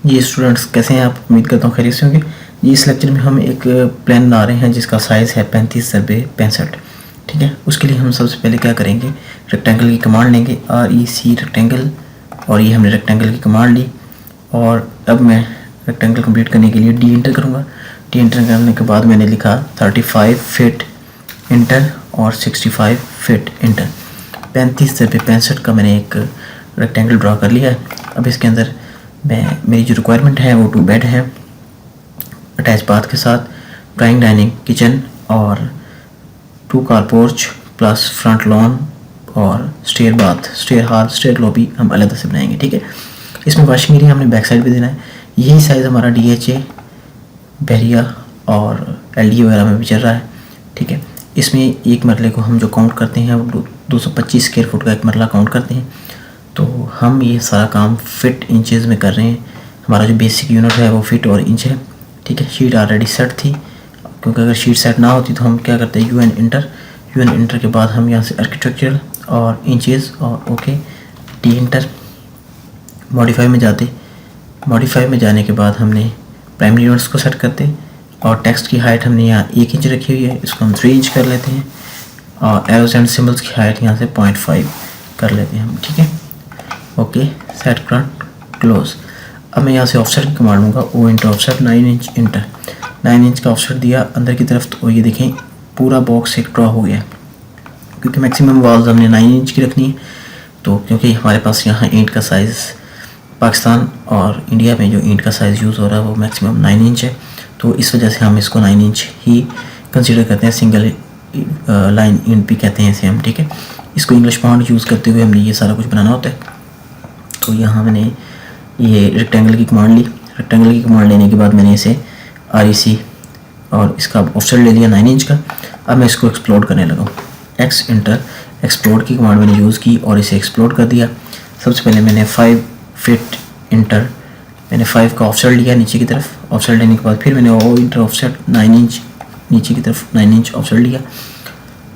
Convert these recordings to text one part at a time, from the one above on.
जी students, कैसे हैं आप? उम्मीद करता हूँ खैरियत से होंगे। जी इस लेक्चर में हम एक प्लान बना रहे हैं जिसका साइज़ है 35x65। ठीक है, उसके लिए हम सबसे पहले क्या करेंगे, रेक्टेंगल की कमांड लेंगे REC रेक्टेंगल, और ये हमने रेक्टेंगल की कमांड ली। और अब मैं रेक्टेंगल कंप्लीट करने के लिए डी एंटर करूँगा। डी एंटर करने के बाद मैंने लिखा 35 फीट इंटर और 65 फीट इंटर। 35x65 का मैंने एक रेक्टेंगल ड्रा कर लिया है। अब इसके अंदर मेरी जो रिक्वायरमेंट है वो 2 बेड है अटैच बाथ के साथ, ड्राइंग डाइनिंग किचन और 2 car porch plus front lawn और stair bath, stair hall, stair lobby हम अलग से बनाएंगे। ठीक है, इसमें वॉशिंग एरिया हमने बैक साइड भी देना है। यही साइज़ हमारा DHA, बहरिया और LDA वगैरह में भी चल रहा है। ठीक है, इसमें एक मरले को हम जो काउंट करते हैं वो 225 स्क्वायर फुट का एक मरला काउंट करते हैं। तो हम ये सारा काम फिट इंचेस में कर रहे हैं। हमारा जो बेसिक यूनिट है वो फिट और इंच है। ठीक है, शीट ऑलरेडी सेट थी, क्योंकि अगर शीट सेट ना होती तो हम क्या करते हैं, UN इंटर के बाद हम यहाँ से आर्किटेक्चरल और इंचेस और ओके डी इंटर। मॉडिफाई में जाते, मॉडिफाई में जाने के बाद हमने प्राइमरी यूनिट्स को सेट करते और टेक्स्ट की हाइट हमने यहाँ 1 इंच रखी हुई है, इसको हम 3 इंच कर लेते हैं। और एरोज एंड सिम्बल्स की हाइट यहाँ से 0.5 कर लेते हैं हम। ठीक है, ओके सेट फ्रंट क्लोज। अब मैं यहाँ से ऑफसेट की कमांड लूँगा, O inter offset 9 inch inter. 9 inch का ऑफसेट दिया अंदर की तरफ, तो ये देखें पूरा बॉक्स एक ड्रॉ हो गया, क्योंकि मैक्सिमम वॉल्स हमने 9 इंच की रखनी है। तो क्योंकि हमारे पास यहाँ ईंट का साइज़ पाकिस्तान और इंडिया में जो ईंट का साइज़ यूज़ हो रहा है वो मैक्सिमम 9 इंच है, तो इस वजह से हम इसको 9 इंच ही कंसिडर करते हैं। सिंगल लाइन ईंट भी कहते हैं इसे हम। ठीक है, इसको इंग्लिश पाउंड यूज़ करते हुए हमने ये सारा कुछ बनाना होता है। तो यहाँ मैंने ये रेक्टेंगल की कमांड ली। रेक्टेंगल की कमांड लेने के बाद मैंने इसे REC और इसका ऑफसेट ले लिया 9 इंच का। अब मैं इसको एक्सप्लोड करने लगा हूँ। X इंटर एक्सप्लोड की कमांड मैंने यूज़ की और इसे एक्सप्लोड कर दिया। सबसे पहले मैंने 5 फीट इंटर, मैंने 5 का ऑफसेट लिया नीचे की तरफ। ऑफसेट लेने के बाद फिर मैंने O इंटर ऑफसेट 9 इंच नीचे की तरफ 9 इंच ऑफसेट लिया।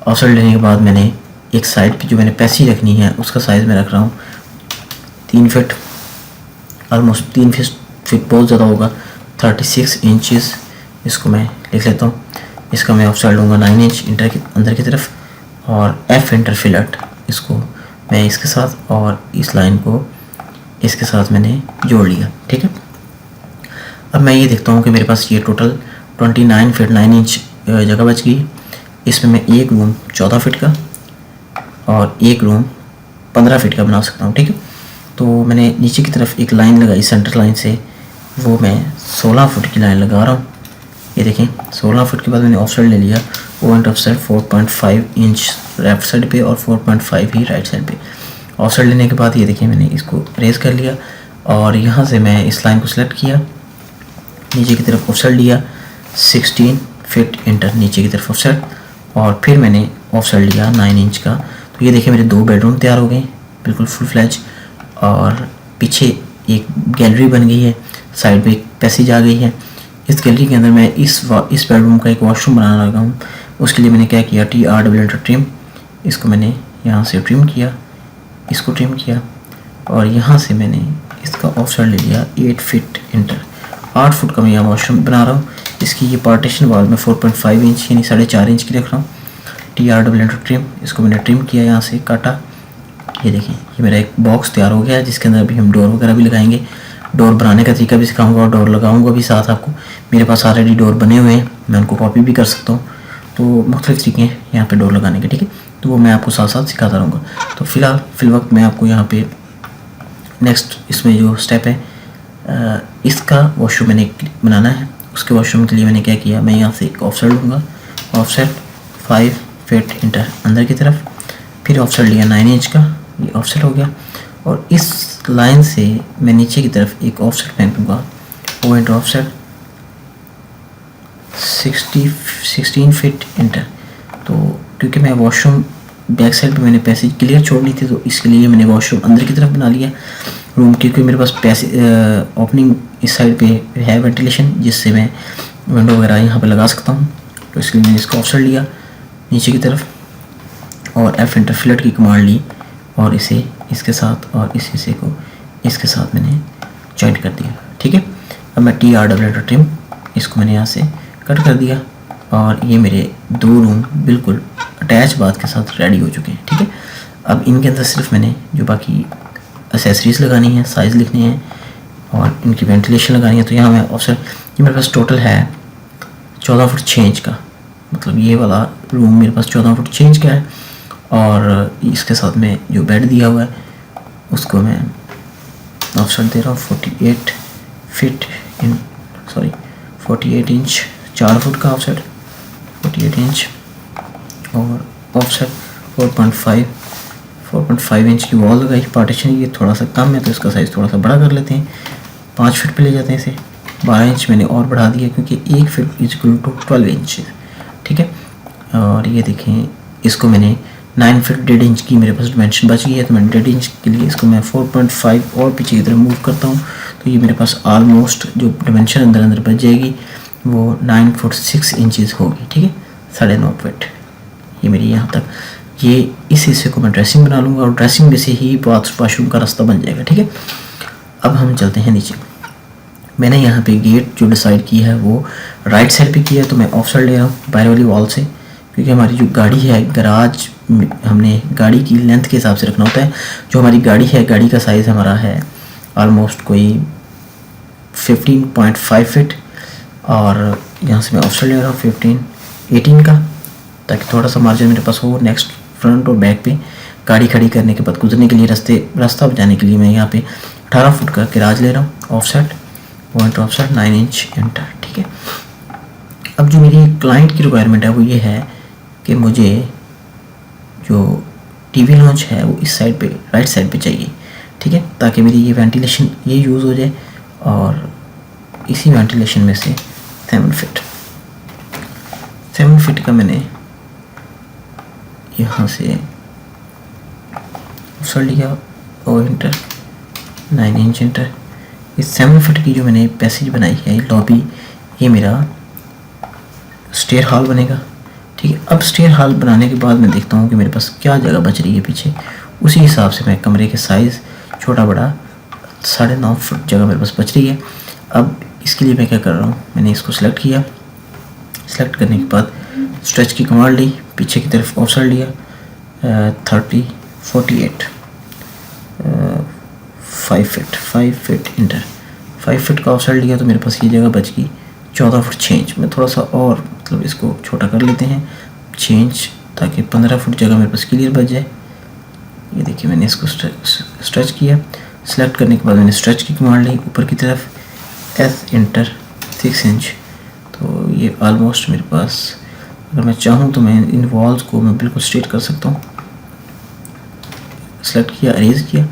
ऑफसेट लेने के बाद मैंने एक साइड पे जो मैंने पैसी रखनी है उसका साइज़ मैं रख रहा हूँ 3 फीट, ऑलमोस्ट 3 फीट बहुत ज़्यादा होगा, 36 इंचेस। इसको मैं लिख लेता हूँ। इसका मैं ऑफसेट लूँगा 9 इंच इंटर के अंदर की तरफ और F इंटर फिलट, इसको मैं इसके साथ और इस लाइन को इसके साथ मैंने जोड़ लिया। ठीक है, अब मैं ये देखता हूँ कि मेरे पास ये टोटल 29 फीट 9 इंच जगह बच गई। इसमें मैं एक रूम 14 फीट का और एक रूम 15 फीट का बना सकता हूँ। ठीक है, तो मैंने नीचे की तरफ एक लाइन लगाई सेंटर लाइन से, वो मैं 16 फुट की लाइन लगा रहा हूँ। ये देखें 16 फुट के बाद मैंने ऑफसेट ले लिया, O inter offset 4.5 inch left side पे और 4.5 ही राइट साइड पे। ऑफसेट लेने के बाद ये देखिए मैंने इसको रेज कर लिया और यहाँ से मैं इस लाइन को सिलेक्ट किया, नीचे की तरफ ऑफसेट लिया 16 फीट इंटर नीचे की तरफ ऑफसेट, और फिर मैंने ऑफसेट लिया 9 इंच का। तो ये देखिए मेरे 2 बेडरूम तैयार हो गए बिल्कुल फुल फ्लैज, और पीछे एक गैलरी बन गई है, साइड पे एक पैसेज आ गई है। इस गैलरी के अंदर मैं इस बेडरूम का एक वॉशरूम बनाना लगा हूँ। उसके लिए मैंने क्या किया, TR ट्रिम, इसको मैंने यहाँ से ट्रिम किया, इसको ट्रिम किया और यहाँ से मैंने इसका ऑफसेट ले लिया 8 फीट इंटर। 8 फुट का मैं यहाँ वॉशरूम बना रहा हूँ। इसकी ये पार्टीशन वाल मैं 4.5 इंच यानी 4.5 इंच की रख रहा हूँ। TR ट्रिम, इसको मैंने ट्रिम किया, यहाँ से काटा। ये देखिए ये मेरा एक बॉक्स तैयार हो गया है जिसके अंदर अभी हम डोर वगैरह भी लगाएंगे। डोर बनाने का तरीका भी सिखाऊंगा और डोर लगाऊंगा भी साथ आपको। मेरे पास ऑलरेडी डोर बने हुए हैं, मैं उनको कॉपी भी कर सकता हूँ। तो मुख्तलिफ तरीके हैं यहाँ पे डोर लगाने के। ठीक है, तो वो मैं आपको साथ साथ सिखाता रहूँगा। तो फिल वक्त मैं आपको यहाँ पे नेक्स्ट इसमें जो स्टेप है इसका वॉशरूम मैंने बनाना है। उसके वॉशरूम के लिए मैंने क्या किया, मैं यहाँ से एक ऑफसेट लूँगा, ऑफसेट 5 फीट इंटर अंदर की तरफ, फिर ऑफसेट लिया 9 इंच का, ये ऑफसेट हो गया। और इस लाइन से मैं नीचे की तरफ एक ऑफसेट फेंकूँगा, O inter offset 16 feet inter. तो क्योंकि मैं वॉशरूम बैक साइड पे मैंने पैसेज क्लियर छोड़नी थी, तो इसके लिए मैंने वॉशरूम अंदर की तरफ बना लिया रूम, क्योंकि मेरे पास ओपनिंग इस साइड पे है वेंटिलेशन, जिससे मैं विंडो वगैरह यहाँ पे लगा सकता हूँ। तो इसके लिए मैंने इसका ऑफसेट लिया नीचे की तरफ और F इंटर फिलट की कमांड ली और इसे इसके साथ और इस हिस्से को इसके साथ मैंने जॉइंट कर दिया। ठीक। ठीक है। अब मैं TRW ट्रिम इसको मैंने यहाँ से कट कर दिया और ये मेरे 2 रूम बिल्कुल अटैच बाथ के साथ रेडी हो चुके हैं, ठीक है। अब इनके अंदर सिर्फ मैंने जो बाकी एसेसरीज़ लगानी है, साइज़ लिखनी है और इनकी वेंटिलेशन लगानी है। तो यहाँ मैं ऑफसेट, ये मेरे पास टोटल है 14 फुट 6 इंच का, मतलब ये वाला रूम मेरे पास 14 फुट 6 इंच का है। और इसके साथ में जो बेड दिया हुआ है उसको मैं ऑफसेट दे रहा हूँ 48 इंच, 4 फुट का ऑफसेट 48 इंच और ऑफसेट 4.5 इंच की वॉल लगाई। पार्टीशन ये थोड़ा सा कम है तो इसका साइज़ थोड़ा सा बड़ा कर लेते हैं, 5 फीट पे ले जाते हैं इसे। 12 इंच मैंने और बढ़ा दिया क्योंकि 1 feet is equal to 12 inch, ठीक है। और ये देखें, इसको मैंने 9 फीट 1.5 इंच की मेरे पास डिमेंशन बच गई है, तो मैं 1.5 इंच के लिए इसको मैं 4.5 और पीछे की तरफ मूव करता हूँ। तो ये मेरे पास ऑलमोस्ट जो डिमेंशन अंदर बच जाएगी वो 9 फुट 6 इंचज़ होगी, ठीक है, 9.5 फीट ये मेरी यहाँ तक। ये इस हिस्से को मैं ड्रेसिंग बना लूँगा और ड्रेसिंग में से ही वॉशरूम का रास्ता बन जाएगा, ठीक है। अब हम चलते हैं नीचे। मैंने यहाँ पे गेट जो डिसाइड किया है वो राइट साइड पे किया है, तो मैं ऑफ साइड ले रहा हूँ बाहर वाली वॉल से, क्योंकि हमारी जो गाड़ी है गराज हमने गाड़ी की लेंथ के हिसाब से रखना होता है। जो हमारी गाड़ी है, गाड़ी का साइज़ हमारा है ऑलमोस्ट कोई 15.5 फीट और यहाँ से मैं ऑफ साइड ले रहा हूँ 18 का, ताकि थोड़ा सा मार्जिन मेरे पास हो। नेक्स्ट फ्रंट और बैक पे गाड़ी खड़ी करने के बाद गुजरने के लिए रास्ता बचाने के लिए मैं यहाँ पे 18 फुट का गराज ले रहा हूँ offset, point offset 9 inch enter, ठीक है। अब जो मेरी क्लाइंट की रिक्वायरमेंट है वो ये है कि मुझे जो टीवी लॉन्च है वो इस साइड पे, राइट साइड पे चाहिए, ठीक है, ताकि मेरी ये वेंटिलेशन ये यूज़ हो जाए। और इसी वेंटिलेशन में से 7 फीट का मैंने यहाँ से ऑफसेट लिया और इंटर 9 इंच इंटर। इस 7 फीट की जो मैंने पैसेज बनाई है लॉबी, ये मेरा स्टेयर हॉल बनेगा, ठीक है। अब स्टेयर हॉल बनाने के बाद मैं देखता हूँ कि मेरे पास क्या जगह बच रही है पीछे, उसी हिसाब से मैं कमरे के साइज़ छोटा बड़ा 9.5 फुट जगह मेरे पास बच रही है। अब इसके लिए मैं क्या कर रहा हूँ, मैंने इसको सेलेक्ट किया, सेलेक्ट करने के बाद स्ट्रेच की कमांड ली, पीछे की तरफ ऑफसेट लिया 48 5 फीट इंटर, 5 फीट का ऑफसेट लिया तो मेरे पास ये जगह बच गई 14 फुट 6 इंच। मैं थोड़ा सा और मतलब इसको छोटा कर लेते हैं 6 इंच, ताकि 15 फुट जगह मेरे पास क्लियर बच जाए। ये देखिए मैंने इसको स्ट्रेच किया, सेलेक्ट करने के बाद मैंने स्ट्रेच की कमांड ली, ऊपर की तरफ एस इंटर 6 इंच। तो ये ऑलमोस्ट मेरे पास, अगर मैं चाहूँ तो मैं इन वॉल्स को मैं बिल्कुल स्ट्रेट कर सकता हूँ। सेलेक्ट किया, अरेज किया,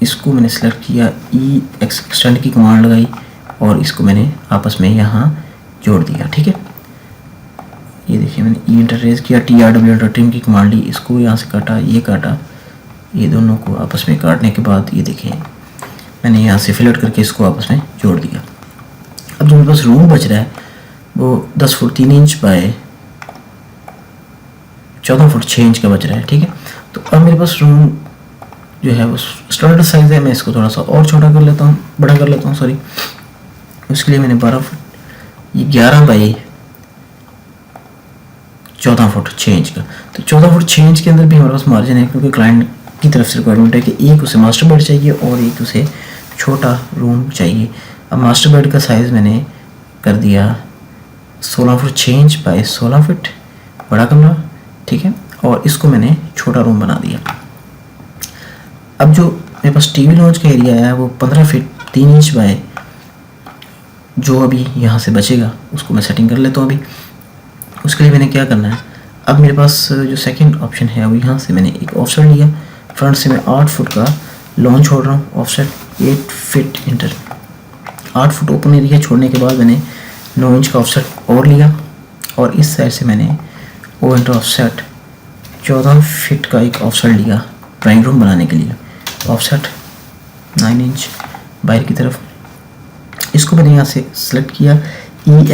इसको मैंने सेलेक्ट किया, एक्सटेंड की कमांड लगाई और इसको मैंने आपस में यहाँ जोड़ दिया, ठीक है। ये देखिए मैंने इंटर अरेज किया, TRW ट्रिम की कमांड ली, इसको यहाँ से काटा, ये काटा, ये दोनों को आपस में काटने के बाद ये देखिए मैंने यहाँ से फिलट करके इसको आपस में जोड़ दिया। अब जो मेरे पास रूम बच रहा है वो 10 foot 3 inch by 14 foot 6 inch का बच रहा है, ठीक है। तो अब मेरे पास रूम जो है वो स्टैंडर्ड साइज़ है, मैं इसको थोड़ा सा और छोटा कर लेता हूँ, बड़ा कर लेता हूँ, सॉरी। उसके लिए मैंने 12 फुट, ये 11 बाई 14 फुट 6 इंच का। तो 14 फुट 6 इंच के अंदर भी हमारे पास मार्जिन है, क्योंकि क्लाइंट की तरफ से रिक्वायरमेंट है कि एक उसे मास्टर बेड चाहिए और एक उसे छोटा रूम चाहिए। अब मास्टर बेड का साइज़ मैंने कर दिया 16 फुट 6 इंच बाई 16 फुट, बड़ा कमरा, ठीक है, और इसको मैंने छोटा रूम बना दिया। अब जो मेरे पास टीवी लॉन्च का एरिया है वो 15 फीट 3 इंच बाय, जो अभी यहाँ से बचेगा उसको मैं सेटिंग कर लेता हूँ अभी। उसके लिए मैंने क्या करना है, अब मेरे पास जो सेकंड ऑप्शन है वो यहाँ से मैंने एक ऑफसेट लिया, फ्रंट से मैं 8 फुट का लॉन्च छोड़ रहा हूँ, offset 8 feet inter, 8 foot open area छोड़ने के बाद मैंने 9 इंच का ऑफसेट और लिया और इस साइड से मैंने ओ इंटर ऑफसेट 14 फीट का एक ऑफसेट लिया ड्राइंग रूम बनाने के लिए, ऑफसेट 9 इंच बाहर की तरफ। इसको मैंने यहाँ से सेलेक्ट किया,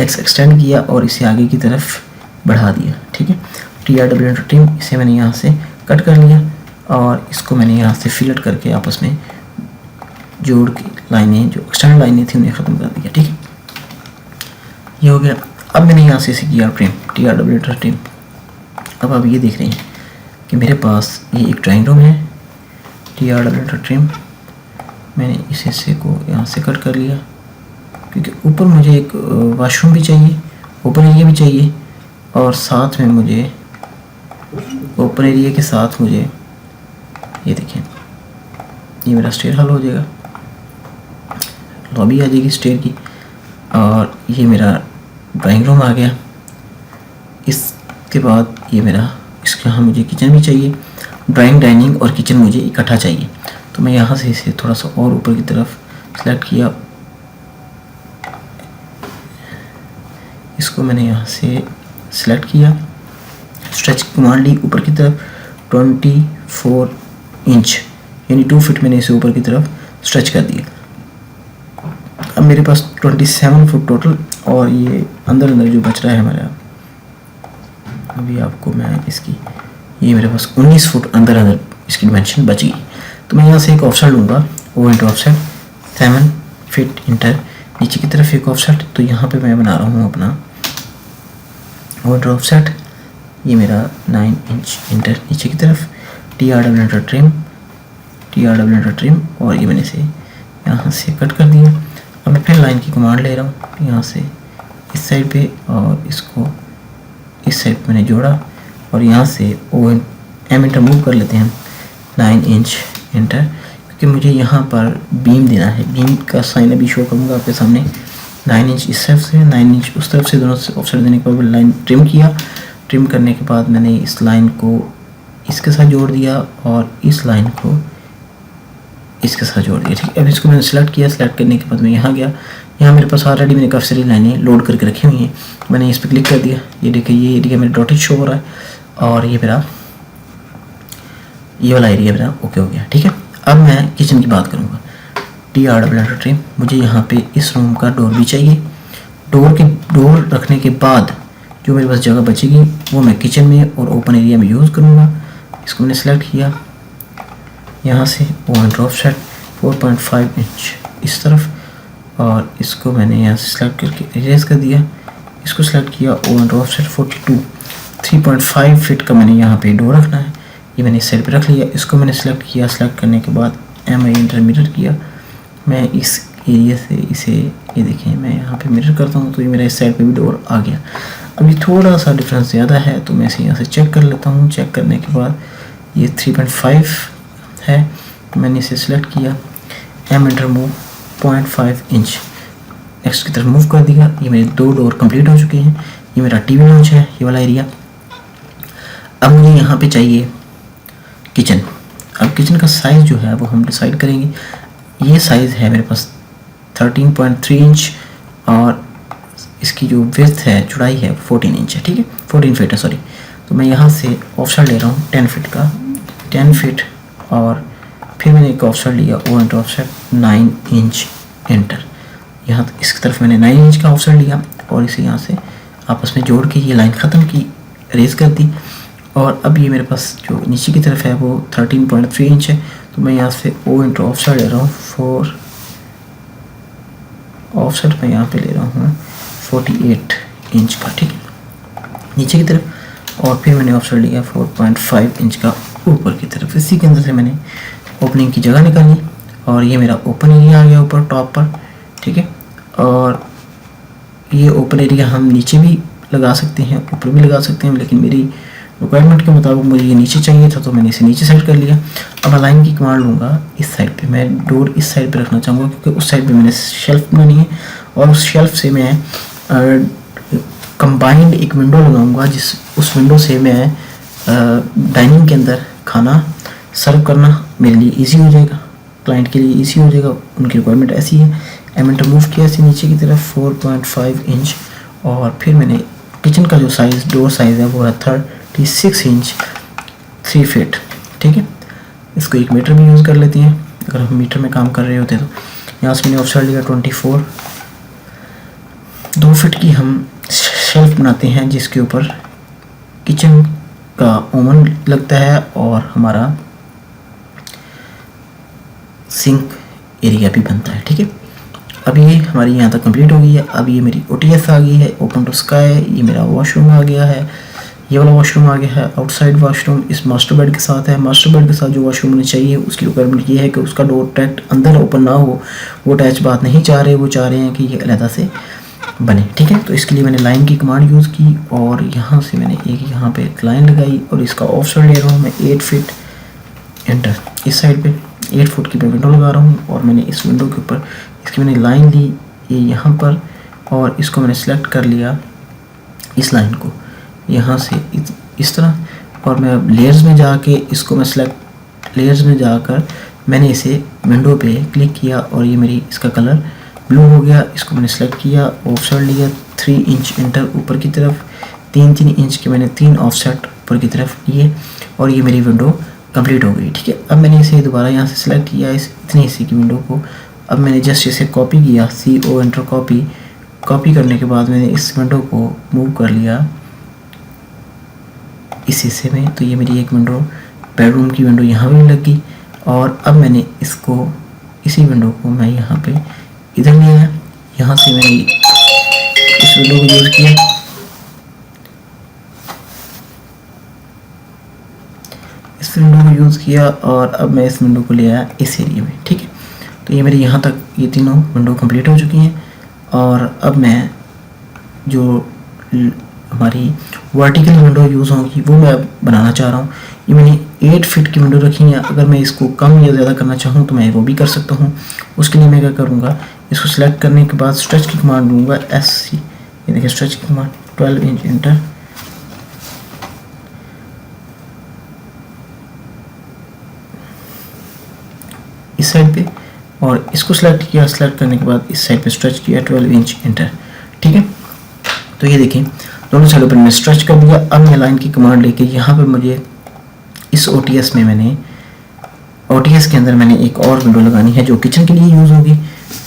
एक्सटेंड किया और इसे आगे की तरफ बढ़ा दिया, ठीक है। TRW ट्रिम, इसे मैंने यहाँ से कट कर लिया और इसको मैंने यहाँ से फिलट करके आपस में जोड़ के लाइनें जो एक्सटर्नल लाइनें थी उन्हें ख़त्म कर दिया। ठीक है, ये हो गया। अब मैंने यहाँ से इसे किया ट्रिम, TRW ट्रिम। अब आप ये देख रहे हैं कि मेरे पास ये एक ड्राइंग रूम है, TRW ट्रिम। मैंने इस हिस्से को यहाँ से कट कर लिया क्योंकि ऊपर मुझे एक वॉशरूम भी चाहिए, ओपन एरिया भी चाहिए, और साथ में मुझे ओपन एरिया के साथ मुझे ये देखें, ये मेरा स्टेयर हॉल हो जाएगा, लॉबी आ जाएगी स्टेयर की, और ये मेरा ड्राइंग रूम आ गया। इसके बाद ये मेरा, इसके यहाँ मुझे किचन भी चाहिए, डाइनिंग और किचन मुझे इकट्ठा चाहिए। तो मैं यहाँ से इसे थोड़ा सा और ऊपर की तरफ सेलेक्ट किया, इसको मैंने यहाँ से सेलेक्ट किया, स्ट्रेच कमांड ली ऊपर की तरफ, 24 इंच यानी 2 फीट मैंने इसे ऊपर की तरफ स्ट्रेच कर दिया। अब मेरे पास 27 फुट टोटल, और ये अंदर अंदर जो बच रहा है हमारा, अभी आपको मैं इसकी, ये मेरे पास 19 फुट अंदर अंदर इसकी डिमेंशन बच गई। तो मैं यहाँ से एक ऑफसेट लूँगा, O enter offset 7 feet enter, नीचे की तरफ एक ऑफसेट। तो यहाँ पे मैं बना रहा हूँ अपना ओ इंटर ऑफसेट, ये मेरा 9 इंच इंटर नीचे की तरफ, TRW ट्रिम, और ये मैंने से यहाँ से कट कर दिया। अब मैं फिर लाइन की कमांड ले रहा हूँ यहाँ से इस साइड पे, और इसको इस साइड पे मैंने जोड़ा, और यहाँ से एम इंटर मूव कर लेते हैं 9 इंच इंटर, क्योंकि मुझे यहाँ पर बीम देना है। बीम का साइन अभी शो करूँगा आपके सामने। 9 इंच इस तरफ से, 9 इंच उस तरफ से, दोनों से ऑफसेट देने के बाद लाइन ट्रिम किया। ट्रिम करने के बाद मैंने इस लाइन को इसके साथ जोड़ दिया, और इस लाइन को इसके साथ जोड़ दिया। ठीक है, अब इसको मैंने सेलेक्ट किया। सेलेक्ट करने के बाद मैं यहाँ गया, यहाँ मेरे पास ऑलरेडी मैंने काफ़ी सारी लाइनें लोड करके रखी हुई हैं। मैंने इस पर क्लिक कर दिया, ये देखिए ये एरिया मेरा डॉटेड शो हो रहा है, और ये मेरा ये वाला एरिया मेरा ओके हो गया। ठीक है, अब मैं किचन की बात करूँगा। TRW ट्रिम, मुझे यहाँ पे इस रूम का डोर भी चाहिए। डोर रखने के बाद जो मेरे पास जगह बचेगी वो मैं किचन में और ओपन एरिया में यूज़ करूँगा। इसको मैंने सेलेक्ट किया, यहाँ से ओ इंटर ऑफसेट 4.5 इंच इस तरफ, और इसको मैंने यहाँ से सेलेक्ट करके इरेज कर दिया। इसको सेलेक्ट किया, ओ इंटर ऑफसेट 42, 3.5 फीट का मैंने यहाँ पे डोर रखना है। ये मैंने इस साइड पे रख लिया। इसको मैंने सेलेक्ट किया। सेलेक्ट करने के बाद MI इंटर मिरर किया। मैं इस एरिया से इसे, ये देखें मैं यहाँ पे मिरर करता हूँ तो ये मेरा इस साइड पे भी डोर आ गया। अभी थोड़ा सा डिफरेंस ज़्यादा है तो मैं इसे यहाँ से चेक कर लेता हूँ। चेक करने के बाद ये 3.5 है, मैंने इसे सिलेक्ट किया। M inter move 0.5 inch next की तरफ मूव कर दिया। ये मेरे 2 डोर कंप्लीट हो चुके हैं। ये मेरा टीवी लॉन्च है, ये वाला एरिया। अब मुझे यहाँ पे चाहिए किचन। अब किचन का साइज़ जो है वो हम डिसाइड करेंगे। ये साइज़ है मेरे पास 13.3 इंच और इसकी जो विड्थ है, चौड़ाई है 14 इंच है। ठीक है, 14 फीट है सॉरी। तो मैं यहाँ से ऑप्शन ले रहा हूँ 10 फीट का, 10 फीट, और फिर मैंने एक ऑप्शन लिया O enter option 9 inch enter. यहाँ इसकी तरफ मैंने 9 इंच का ऑप्शन लिया और इसे यहाँ से आपस में जोड़ के ये लाइन ख़त्म की, रेज कर दी। और अब ये मेरे पास जो नीचे की तरफ है वो 13.3 इंच है। तो मैं यहाँ से ओ इंटर ऑफसेट ले रहा हूँ 4 ऑफसेट मैं यहाँ पे ले रहा हूँ 48 इंच का। ठीक है, नीचे की तरफ। और फिर मैंने ऑफसेट लिया 4.5 इंच का ऊपर की तरफ। इसी के अंदर से मैंने ओपनिंग की जगह निकाली और ये मेरा ओपन एरिया आ गया ऊपर टॉप पर। ठीक है, और ये ओपन एरिया हम नीचे भी लगा सकते हैं, ऊपर भी लगा सकते हैं, लेकिन मेरी रिक्वायरमेंट के मुताबिक मुझे ये नीचे चाहिए था तो मैंने इसे नीचे सेट कर लिया। अब अलाइन की कमांड लूँगा इस साइड पे। मैं डोर इस साइड पे रखना चाहूँगा क्योंकि उस साइड पे मैंने शेल्फ बनानी है और उस शेल्फ से मैं कंबाइंड एक विंडो लगाऊंगा, उस विंडो से मैं डाइनिंग के अंदर खाना सर्व करना मेरे लिए ईजी हो जाएगा, क्लाइंट के लिए ईजी हो जाएगा। उनकी रिक्वायरमेंट ऐसी है। एम इंटर मूव किया इसे नीचे की तरफ 4.5 इंच और फिर मैंने किचन का जो साइज़ डोर साइज़ है वो है 36 इंच 3 फीट। ठीक है, इसको 1 मीटर भी यूज़ कर लेते हैं अगर हम मीटर में काम कर रहे होते तो। यहाँ से मैंने ऑफसेट लिया 24। 2 फीट की हम शेल्फ बनाते हैं जिसके ऊपर किचन का ओवन लगता है और हमारा सिंक एरिया भी बनता है। ठीक है, अब ये हमारी यहाँ तक कंप्लीट हो गई है। अब ये मेरी OTS आ गई है, ओपन टू स्काई। ये मेरा वॉशरूम आ गया है, ये वाला वॉशरूम आ गया है। आउटसाइड वॉशरूम इस मास्टर बेड के साथ है। मास्टर बेड के साथ जो वॉशरूम होनी चाहिए उसकी रिक्वायरमेंट ये है कि उसका डोर डायरेक्ट अंदर ओपन ना हो। वो अटैच बात नहीं चाह रहे, वो चाह रहे हैं कि ये अलहदा से बने। ठीक है, तो इसके लिए मैंने लाइन की कमांड यूज़ की और यहाँ से मैंने एक यहाँ पे एक लाइन लगाई और इसका ऑफसेट ले रहा हूँ मैं 8 फीट एंटर। इस साइड पे 8 फुट की मैं विंडो लगा रहा हूँ और मैंने इस विंडो के ऊपर इसकी मैंने लाइन ली ये यहाँ पर और इसको मैंने सेलेक्ट कर लिया, इस लाइन को यहाँ से इस तरह। और मैं लेयर्स में जाके इसको मैं सेलेक्ट, लेयर्स में जाकर मैंने इसे विंडो पे क्लिक किया और ये मेरी इसका कलर ब्लू हो गया। इसको मैंने सेलेक्ट किया, ऑफसेट लिया 3 इंच इंटर ऊपर की तरफ, 3-3 इंच के मैंने 3 ऑफसेट ऊपर की तरफ लिए और ये मेरी विंडो कंप्लीट हो गई। ठीक है, अब मैंने इसे दोबारा यहाँ से सेलेक्ट किया इस इतने हिस्से की विंडो को। अब मैंने जस्ट इसे कॉपी किया, CO एंटर कॉपी। कॉपी करने के बाद मैंने इस विंडो को मूव कर लिया इस हिस्से में। तो ये मेरी एक विंडो, बेडरूम की विंडो यहाँ भी लग गई। और अब मैंने इसको, इसी विंडो को मैं यहाँ पे इधर ले आया। यहाँ से मैंने इस विंडो को यूज़ किया, इस विंडो को यूज़ किया और अब मैं इस विंडो को ले आया इस एरिया में। ठीक है, तो ये मेरी यहाँ तक ये तीनों विंडो कंप्लीट हो चुकी हैं। और अब मैं जो हमारी वर्टिकल विंडो यूज़ होगी वो मैं बनाना चाह रहा हूँ। ये मैंने 8 फीट की विंडो रखी है। अगर मैं इसको कम या ज़्यादा करना चाहूँ तो मैं वो भी कर सकता हूँ। उसके लिए मैं क्या करूँगा, इसको सेलेक्ट करने के बाद स्ट्रेच की कमांड दूँगा SC। ये देखिए स्ट्रेच की कमांड 12 इंच इंटर। इस साइड पे और इसको सेलेक्ट किया, सेलेक्ट करने के बाद इस साइड पे स्ट्रेच किया 12 इंच इंटर। ठीक है, तो ये देखिए दोनों साइडों पर मैं स्ट्रेच कर दिया। अब मैं लाइन की कमांड लेके यहाँ पे मुझे इस OTS में मैंने OTS के अंदर मैंने एक और विंडो लगानी है जो किचन के लिए यूज़ होगी।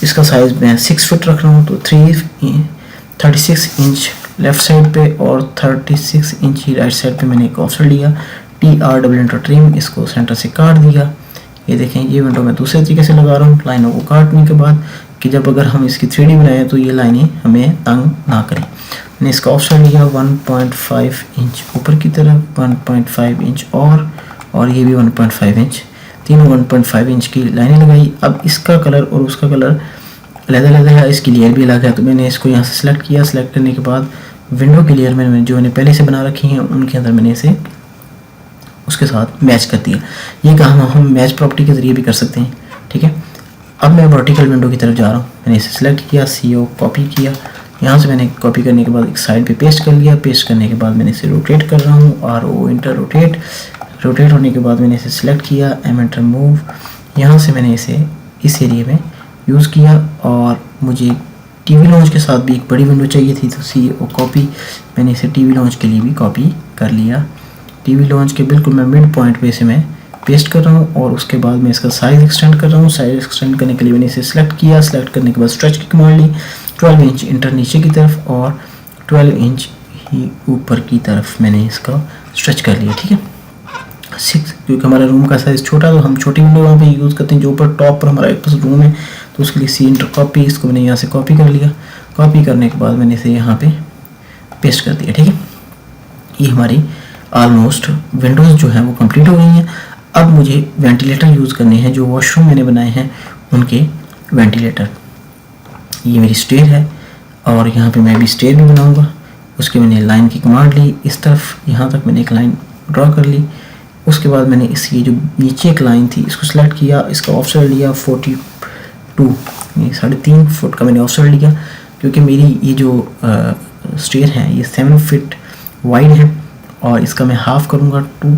इसका साइज़ मैं 6 फीट रख रहा हूँ, तो 36 इंच लेफ़्ट साइड पे और 36 इंच ही राइट साइड पे मैंने एक ऑफसेट लिया, TR डबल इंटर ट्रिम। इसको सेंटर से काट दिया। ये देखें ये विंडो मैं दूसरे तरीके से लगा रहा हूँ, लाइनों को काटने के बाद कि जब अगर हम इसकी 3D बनाएं तो ये लाइनें हमें तंग ना करें। मैंने इसका ऑप्शन लिया 1.5 इंच ऊपर की तरफ, 1.5 इंच और ये भी 1.5 इंच, तीनों 1.5 इंच की लाइनें लगाई। अब इसका कलर और उसका कलर अलग-अलग है, इसकी लेयर भी अलग है। तो मैंने इसको यहाँ से सिलेक्ट किया। सिलेक्ट करने के बाद विंडो की लेयर मैंने जो मैंने पहले से बना रखी हैं उनके अंदर मैंने इसे उसके साथ मैच कर दिया। ये काम हम मैच प्रॉपर्टी के ज़रिए भी कर सकते हैं। ठीक है, अब मैं वर्टिकल विंडो की तरफ जा रहा हूँ। मैंने इसे सिलेक्ट किया, CO कॉपी किया। यहाँ से मैंने कॉपी करने के बाद एक साइड पे पेस्ट कर लिया। पेस्ट करने के बाद मैंने इसे रोटेट कर रहा हूँ, RO इंटर रोटेट। रोटेट होने के बाद मैंने इसे सिलेक्ट किया, M एंटर मूव। यहाँ से मैंने इसे इस एरिया में यूज़ किया और मुझे TV लॉन्च के साथ भी एक बड़ी विंडो चाहिए थी, तो CO कॉपी। मैंने इसे TV लॉन्च के लिए भी कॉपी कर लिया। TV लॉन्च के बिल्कुल मैं मिड पॉइंट पे इसे मैं पेस्ट कर रहा हूँ और उसके बाद मैं इसका साइज़ एक्सटेंड कर रहा हूँ। साइज़ एक्सटेंड करने के लिए मैंने इसे सिलेक्ट किया। सिलेक्ट करने के बाद स्ट्रेच की कमांड ली, 12 इंच इंटर नीचे की तरफ और 12 इंच ही ऊपर की तरफ मैंने इसका स्ट्रेच कर लिया। ठीक है, 6 क्योंकि हमारा रूम का साइज़ छोटा तो हम छोटी विंडो वहाँ पे यूज़ करते हैं। जो ऊपर टॉप पर हमारा एक पास रूम है तो उसके लिए C इंटर कॉपी। इसको मैंने यहाँ से कॉपी कर लिया। कॉपी करने के बाद मैंने इसे यहाँ पे पेस्ट कर दिया। ठीक है, ये हमारी ऑलमोस्ट विंडोज़ जो हैं वो कंप्लीट हो गई हैं। अब मुझे वेंटिलेटर यूज़ करने हैं। जो वॉशरूम मैंने बनाए हैं उनके वेंटिलेटर। ये मेरी स्टेयर है और यहाँ पे मैं भी स्टेयर भी बनाऊँगा। उसके मैंने लाइन की कमांड ली, इस तरफ यहाँ तक मैंने एक लाइन ड्रॉ कर ली। उसके बाद मैंने इसकी जो नीचे एक लाइन थी इसको सेलेक्ट किया, इसका ऑफसेट लिया 42, 3.5 फुट का मैंने ऑफसेट लिया क्योंकि मेरी ये जो स्टेयर है ये 7 फीट वाइड है और इसका मैं हाफ करूँगा, 2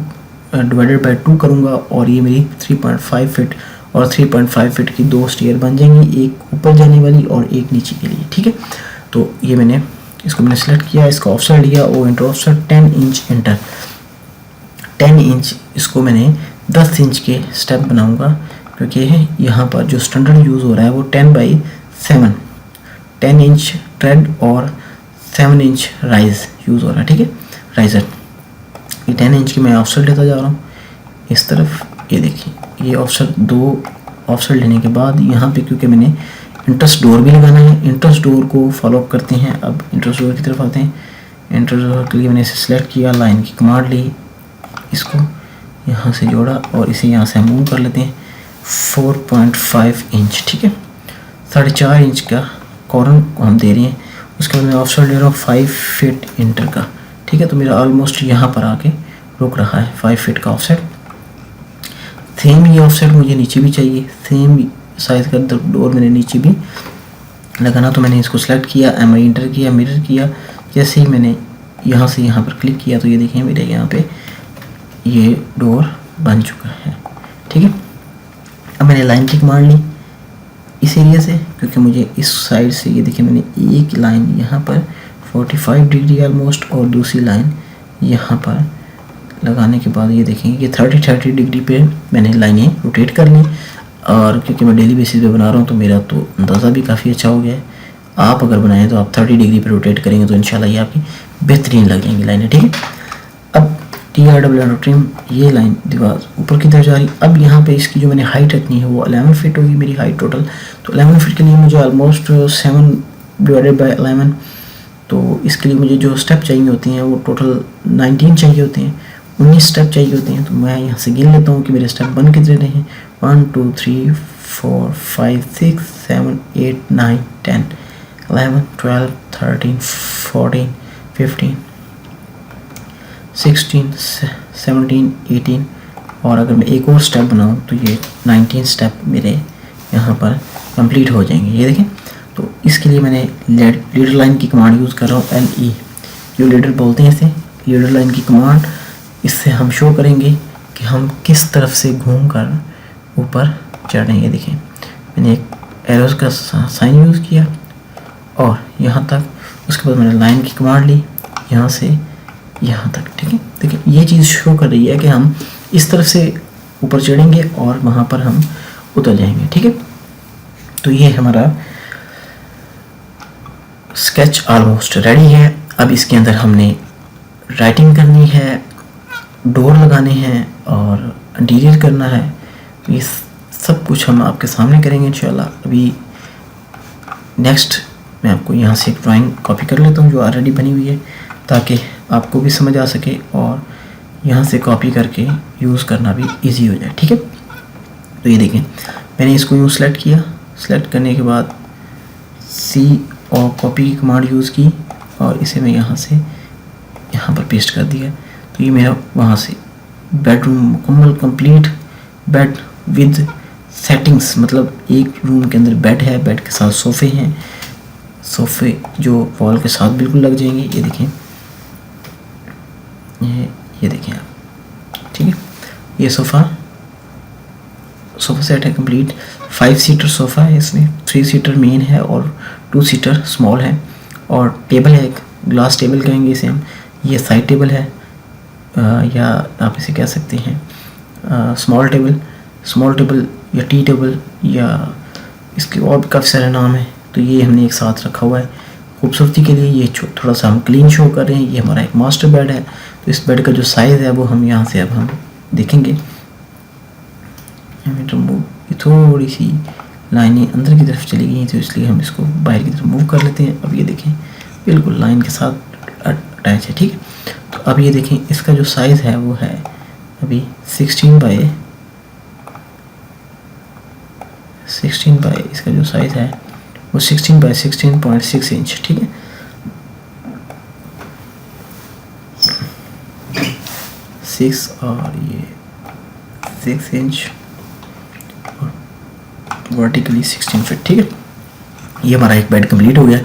डिवाइडेड बाय 2 करूँगा और ये मेरी 3.5 फीट और 3.5 फीट की 2 स्टेयर बन जाएंगी, एक ऊपर जाने वाली और एक नीचे के लिए। ठीक है, तो ये मैंने इसको मैंने सेलेक्ट किया, इसका ऑफसेट लिया, O enter offset 10 inch enter 10 inch. इसको मैंने 10 इंच के स्टेप बनाऊंगा क्योंकि यहाँ पर जो स्टैंडर्ड यूज़ हो रहा है वो 10/7 10 इंच ट्रेड और 7 इंच राइज यूज़ हो रहा है। ठीक है, राइजर ये 10 इंच की मैं ऑफसेट लेता जा रहा हूँ इस तरफ। ये देखिए ये ऑफसेट 2 ऑफसेट लेने के बाद यहाँ पे क्योंकि मैंने इंट्रेस्ट डोर भी लगाना है, इंट्रेस्ट डोर को फॉलो अप करते हैं। अब इंट्रेस्ट डोर की तरफ आते हैं। इंट्रेस्ट डोर के लिए मैंने इसे सेलेक्ट किया, लाइन की कमांड ली, इसको यहाँ से जोड़ा और इसे यहाँ से मूव कर लेते हैं 4.5 इंच, ठीक है। 4.5 इंच का कॉर्नर को हम दे रहे हैं। उसके बाद मैं ऑफसेट ले रहा हूँ 5 फीट इंटर का, ठीक है। तो मेरा ऑलमोस्ट यहाँ पर आके रुक रहा है 5 फीट का ऑफसेट। सेम ये ऑफसेट मुझे नीचे भी चाहिए, सेम साइज़ का डोर मैंने नीचे भी लगाना। तो मैंने इसको सेलेक्ट किया, एम इंटर किया, मिरर किया। जैसे ही मैंने यहाँ से यहाँ पर क्लिक किया तो ये देखिए मेरे यहाँ पे ये डोर बन चुका है, ठीक है। अब मैंने लाइन की कमांड ली इस एरिया से, क्योंकि मुझे इस साइड से ये देखिए मैंने एक लाइन यहाँ पर 45 डिग्री ऑलमोस्ट और दूसरी लाइन यहाँ पर लगाने के बाद ये देखेंगे कि 30 डिग्री पे मैंने लाइनें रोटेट कर ली। और क्योंकि मैं डेली बेसिस पे बना रहा हूँ तो मेरा तो अंदाज़ा भी काफ़ी अच्छा हो गया है। आप अगर बनाएं तो आप 30 डिग्री पे रोटेट करेंगे तो इंशाल्लाह ये आपकी बेहतरीन लग जाएंगी लाइनें, ठीक है। अब TR ट्रिम ये लाइन दीवार ऊपर की तरफ जा रही। अब यहाँ पे इसकी जो मैंने हाइट रखनी है वो 11 फीट होगी मेरी हाइट टोटल। तो 11 फीट के लिए मुझे ऑलमोस्ट 7/11, तो इसके लिए मुझे जो स्टेप चाहिए होती हैं वो टोटल 19 चाहिए होते हैं, 19 स्टेप चाहिए होते हैं। तो मैं यहाँ से गिन लेता हूँ कि मेरे स्टेप बन कितने रहे हैं। 1 2 3 4 5 6 7 8 9 10 11 12 13 14 15 16 17 18 और अगर मैं एक और स्टेप बनाऊँ तो ये 19 स्टेप मेरे यहाँ पर कंप्लीट हो जाएंगे। ये देखें, तो इसके लिए मैंने लीडर लाइन की कमांड यूज़ कर रहा हूँ, LE, जो लीडर बोलते हैं इसे, लीडर लाइन की कमांड। इससे हम शो करेंगे कि हम किस तरफ से घूम कर ऊपर चढ़ेंगे। देखिए मैंने एक एरोस का साइन यूज़ किया और यहाँ तक, उसके बाद मैंने लाइन की कमांड ली यहाँ से यहाँ तक, ठीक है। देखिए ये चीज़ शो कर रही है कि हम इस तरफ से ऊपर चढ़ेंगे और वहाँ पर हम उतर जाएंगे, ठीक है। तो ये हमारा स्केच ऑलमोस्ट रेडी है। अब इसके अंदर हमने राइटिंग करनी है, डोर लगाने हैं और इंटीरियर करना है। तो ये सब कुछ हम आपके सामने करेंगे इंशाल्लाह। अभी नेक्स्ट मैं आपको यहाँ से एक ड्राइंग कॉपी कर लेता हूँ जो ऑलरेडी बनी हुई है, ताकि आपको भी समझ आ सके और यहाँ से कॉपी करके यूज़ करना भी इजी हो जाए, ठीक है। तो ये देखें मैंने इसको यूँ सेलेक्ट किया, सेलेक्ट करने के बाद C और कॉपी की कमांड यूज़ की और इसे मैं यहाँ से यहाँ पर पेस्ट कर दिया। तो ये मेरा वहाँ से बेडरूम मुकम्मल कंप्लीट बेड विद सेटिंग्स, मतलब एक रूम के अंदर बेड है, बेड के साथ सोफ़े हैं, सोफ़े जो वॉल के साथ बिल्कुल लग जाएंगे। ये देखें, ये देखें आप, ठीक है। ये सोफ़ा सेट है कंप्लीट। 5 सीटर सोफ़ा है, इसमें 3 सीटर मेन है और 2 सीटर स्मॉल है। और टेबल है, एक ग्लास टेबल कहेंगे इसे हम। ये साइड टेबल है या आप इसे कह सकते हैं स्मॉल टेबल या टी टेबल, या इसके और भी काफ़ी सारे नाम हैं। तो ये हमने एक साथ रखा हुआ है खूबसूरती के लिए। ये थोड़ा सा हम क्लीन शो कर रहे हैं। ये हमारा एक मास्टर बेड है। तो इस बेड का जो साइज़ है वो हम यहाँ से अब हम देखेंगे। थोड़ी सी लाइनें अंदर की तरफ चली गई तो इसलिए हम इसको बाहर की तरफ मूव कर लेते हैं। अब ये देखें बिल्कुल लाइन के साथ अटैच है, ठीक है। तो अब ये देखें इसका जो साइज़ है वो है अभी 16 बाय इसका जो साइज़ है वो 16 बाय 16.6 इंच, ठीक है। 6 और ये 6 इंच और वर्टिकली 16 फीट, ठीक है। ये हमारा एक बेड कंप्लीट हो गया।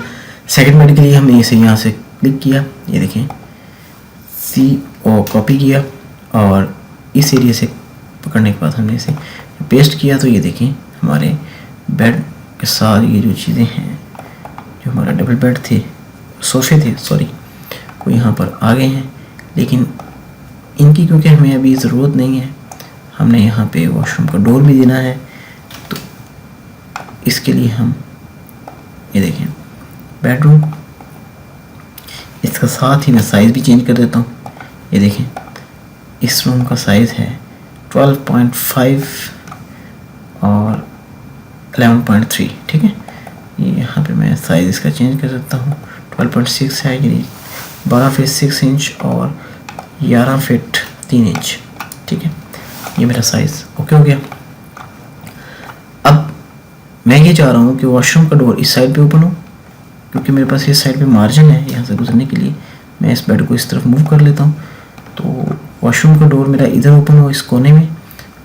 सेकंड बेड के लिए हमने इसे यहाँ से क्लिक किया, ये देखें C और कॉपी किया और इस एरिया से पकड़ने के बाद हमने इसे पेस्ट किया। तो ये देखें हमारे बेड के साथ ये जो चीज़ें हैं, जो हमारा डबल बेड थे, सोफ़े थे सॉरी, वो यहाँ पर आ गए हैं। लेकिन इनकी क्योंकि हमें अभी ज़रूरत नहीं है, हमने यहाँ पे वॉशरूम का डोर भी देना है। तो इसके लिए हम ये देखें बेडरूम, इसका साथ ही मैं साइज़ भी चेंज कर देता हूँ। ये देखें इस रूम का साइज़ है 12.5 और 11.3, ठीक है। ये यहाँ पे मैं साइज़ इसका चेंज कर सकता हूँ। 12.6 है, यानी 12 फीट 6 इंच और 11 फीट 3 इंच, ठीक है। ये मेरा साइज़ ओके हो गया। अब मैं ये चाह रहा हूँ कि वॉशरूम का डोर इस साइड पे ओपन हो, क्योंकि मेरे पास इस साइड पे मार्जिन है यहाँ से गुजरने के लिए। मैं इस बेड को इस तरफ मूव कर लेता हूँ, तो वॉशरूम का डोर मेरा इधर ओपन हो इस कोने में,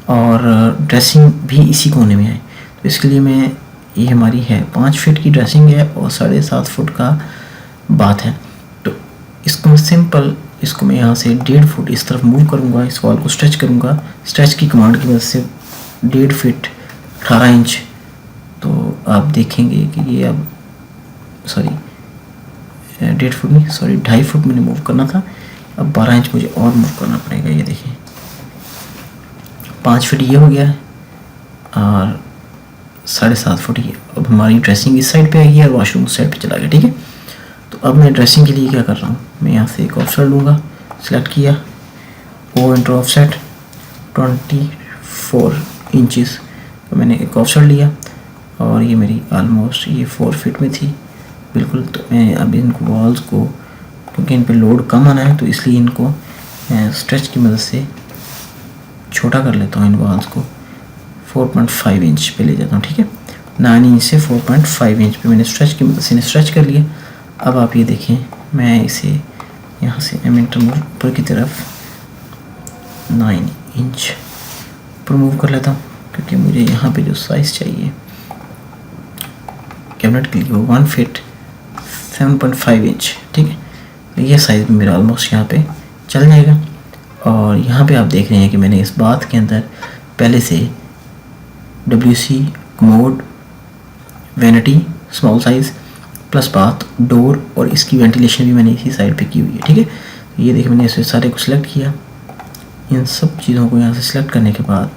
और ड्रेसिंग भी इसी कोने में है। तो इसके लिए मैं, ये हमारी है 5 फीट की ड्रेसिंग है और 7.5 फुट का बाथ है। तो इसको मैं सिंपल, इसको मैं यहाँ से 1.5 फुट इस तरफ मूव करूँगा, इस वॉल को स्ट्रेच करूँगा। स्ट्रेच की कमांड की मदद से 1.5 फीट 18 इंच, तो आप देखेंगे कि ये अब 1.5 फुट नहीं, 2.5 फुट मैंने मूव करना था, अब 12 इंच मुझे और मूव करना पड़ेगा। ये देखिए 5 फीट ये हो गया है और 7.5 फुट ये। अब हमारी ड्रेसिंग इस साइड पे आएगी और वॉशरूम उस साइड पे चला गया, ठीक है। तो अब मैं ड्रेसिंग के लिए क्या कर रहा हूँ, मैं यहाँ से एक ऑफसेट लूँगा, सेलेक्ट किया, ओ इंटर ऑफसेट 24 इंचज़ तो मैंने एक ऑफसेट लिया, और ये मेरी आलमोस्ट ये 4 फीट में थी बिल्कुल। तो मैं अब इनको वॉल्स को, क्योंकि इन पे लोड कम आना है, तो इसलिए इनको स्ट्रेच की मदद से छोटा कर लेता हूँ। इन वॉल्स को 4.5 इंच पे ले जाता हूँ, ठीक है। 9 इंच से 4.5 इंच पे मैंने स्ट्रेच की मदद से स्ट्रेच कर लिया। अब आप ये देखें, मैं इसे यहाँ से एमिटर मूव ऊपर की तरफ 9 इंच पर मूव कर लेता हूँ, क्योंकि मुझे यहाँ पे जो साइज़ चाहिए कैबिनेट के लिए वो 1 फीट 7.5 इंच, ठीक है। तो ये साइज़ भी मेरा ऑलमोस्ट यहाँ पे चल जाएगा। और यहाँ पे आप देख रहे हैं कि मैंने इस बाथ के अंदर पहले से WC, commode, vanity small size plus bath, door और इसकी वेंटिलेशन भी मैंने इसी साइड पे की हुई है, ठीक है। तो ये देखिए मैंने इसे सारे को सिलेक्ट किया। इन सब चीज़ों को यहाँ से सिलेक्ट करने के बाद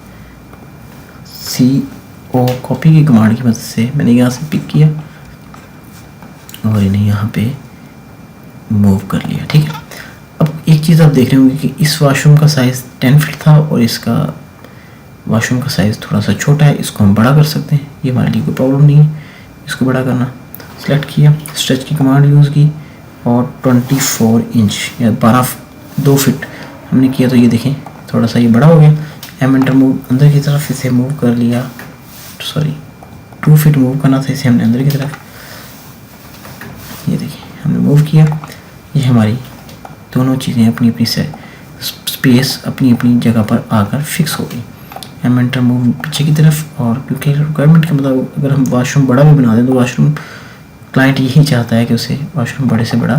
CO कॉपी की कमांड की मदद से मैंने यहाँ से पिक किया और इन्हें यहाँ पे मूव कर लिया, ठीक है। अब एक चीज़ आप देख रहे होंगे कि इस वॉशरूम का साइज़ 10 फीट था और इसका वॉशरूम का साइज़ थोड़ा सा छोटा है, इसको हम बड़ा कर सकते हैं, ये हमारे लिए कोई प्रॉब्लम नहीं है इसको बड़ा करना। सेलेक्ट किया, स्ट्रेच की कमांड यूज़ की और 24 इंच या 2 फीट हमने किया। तो ये देखें थोड़ा सा ये बड़ा हो गया। एंटर मूव अंदर की तरफ इसे मूव कर लिया, 2 फीट मूव करना था इसे हमने अंदर की तरफ। ये देखिए हमने मूव किया, ये हमारी दोनों चीज़ें अपनी अपनी स्पेस अपनी अपनी जगह पर आकर फिक्स हो गई। एंटर मूव पीछे की तरफ, और क्योंकि रिक्वायरमेंट के मुताबिक अगर हम वॉशरूम बड़ा भी बना दें तो वॉशरूम क्लाइंट यही चाहता है कि उसे वॉशरूम बड़े से बड़ा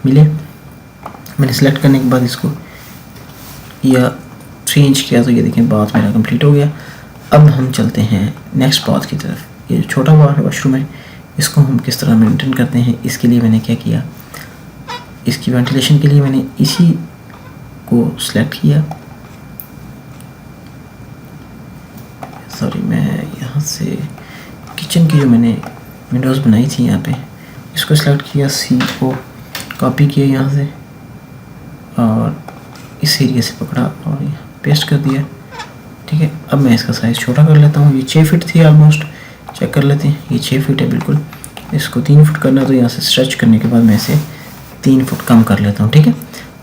मिले। मैंने सेलेक्ट करने के बाद इसको या 3 इंच किया, तो ये देखें बाथ मेरा कंप्लीट हो गया। अब हम चलते हैं नेक्स्ट बाथ की तरफ। ये जो छोटा वॉशरूम है इसको हम किस तरह मेंटेन करते हैं, इसके लिए मैंने क्या किया, इसकी वेंटिलेशन के लिए मैंने इसी को सिलेक्ट किया। मैं यहाँ से किचन की जो मैंने विंडोज़ बनाई थी यहाँ पे इसको सिलेक्ट किया, CO कॉपी किया यहाँ से और इस एरिया से पकड़ा और यहाँ पेस्ट कर दिया, ठीक है। अब मैं इसका साइज़ छोटा कर लेता हूँ। ये 6 फीट थी ऑलमोस्ट, चेक कर लेते हैं, ये 6 फीट है बिल्कुल। इसको 3 फुट करना है, तो यहाँ से स्ट्रेच करने के बाद मैं इसे 3 फुट कम कर लेता हूँ, ठीक है।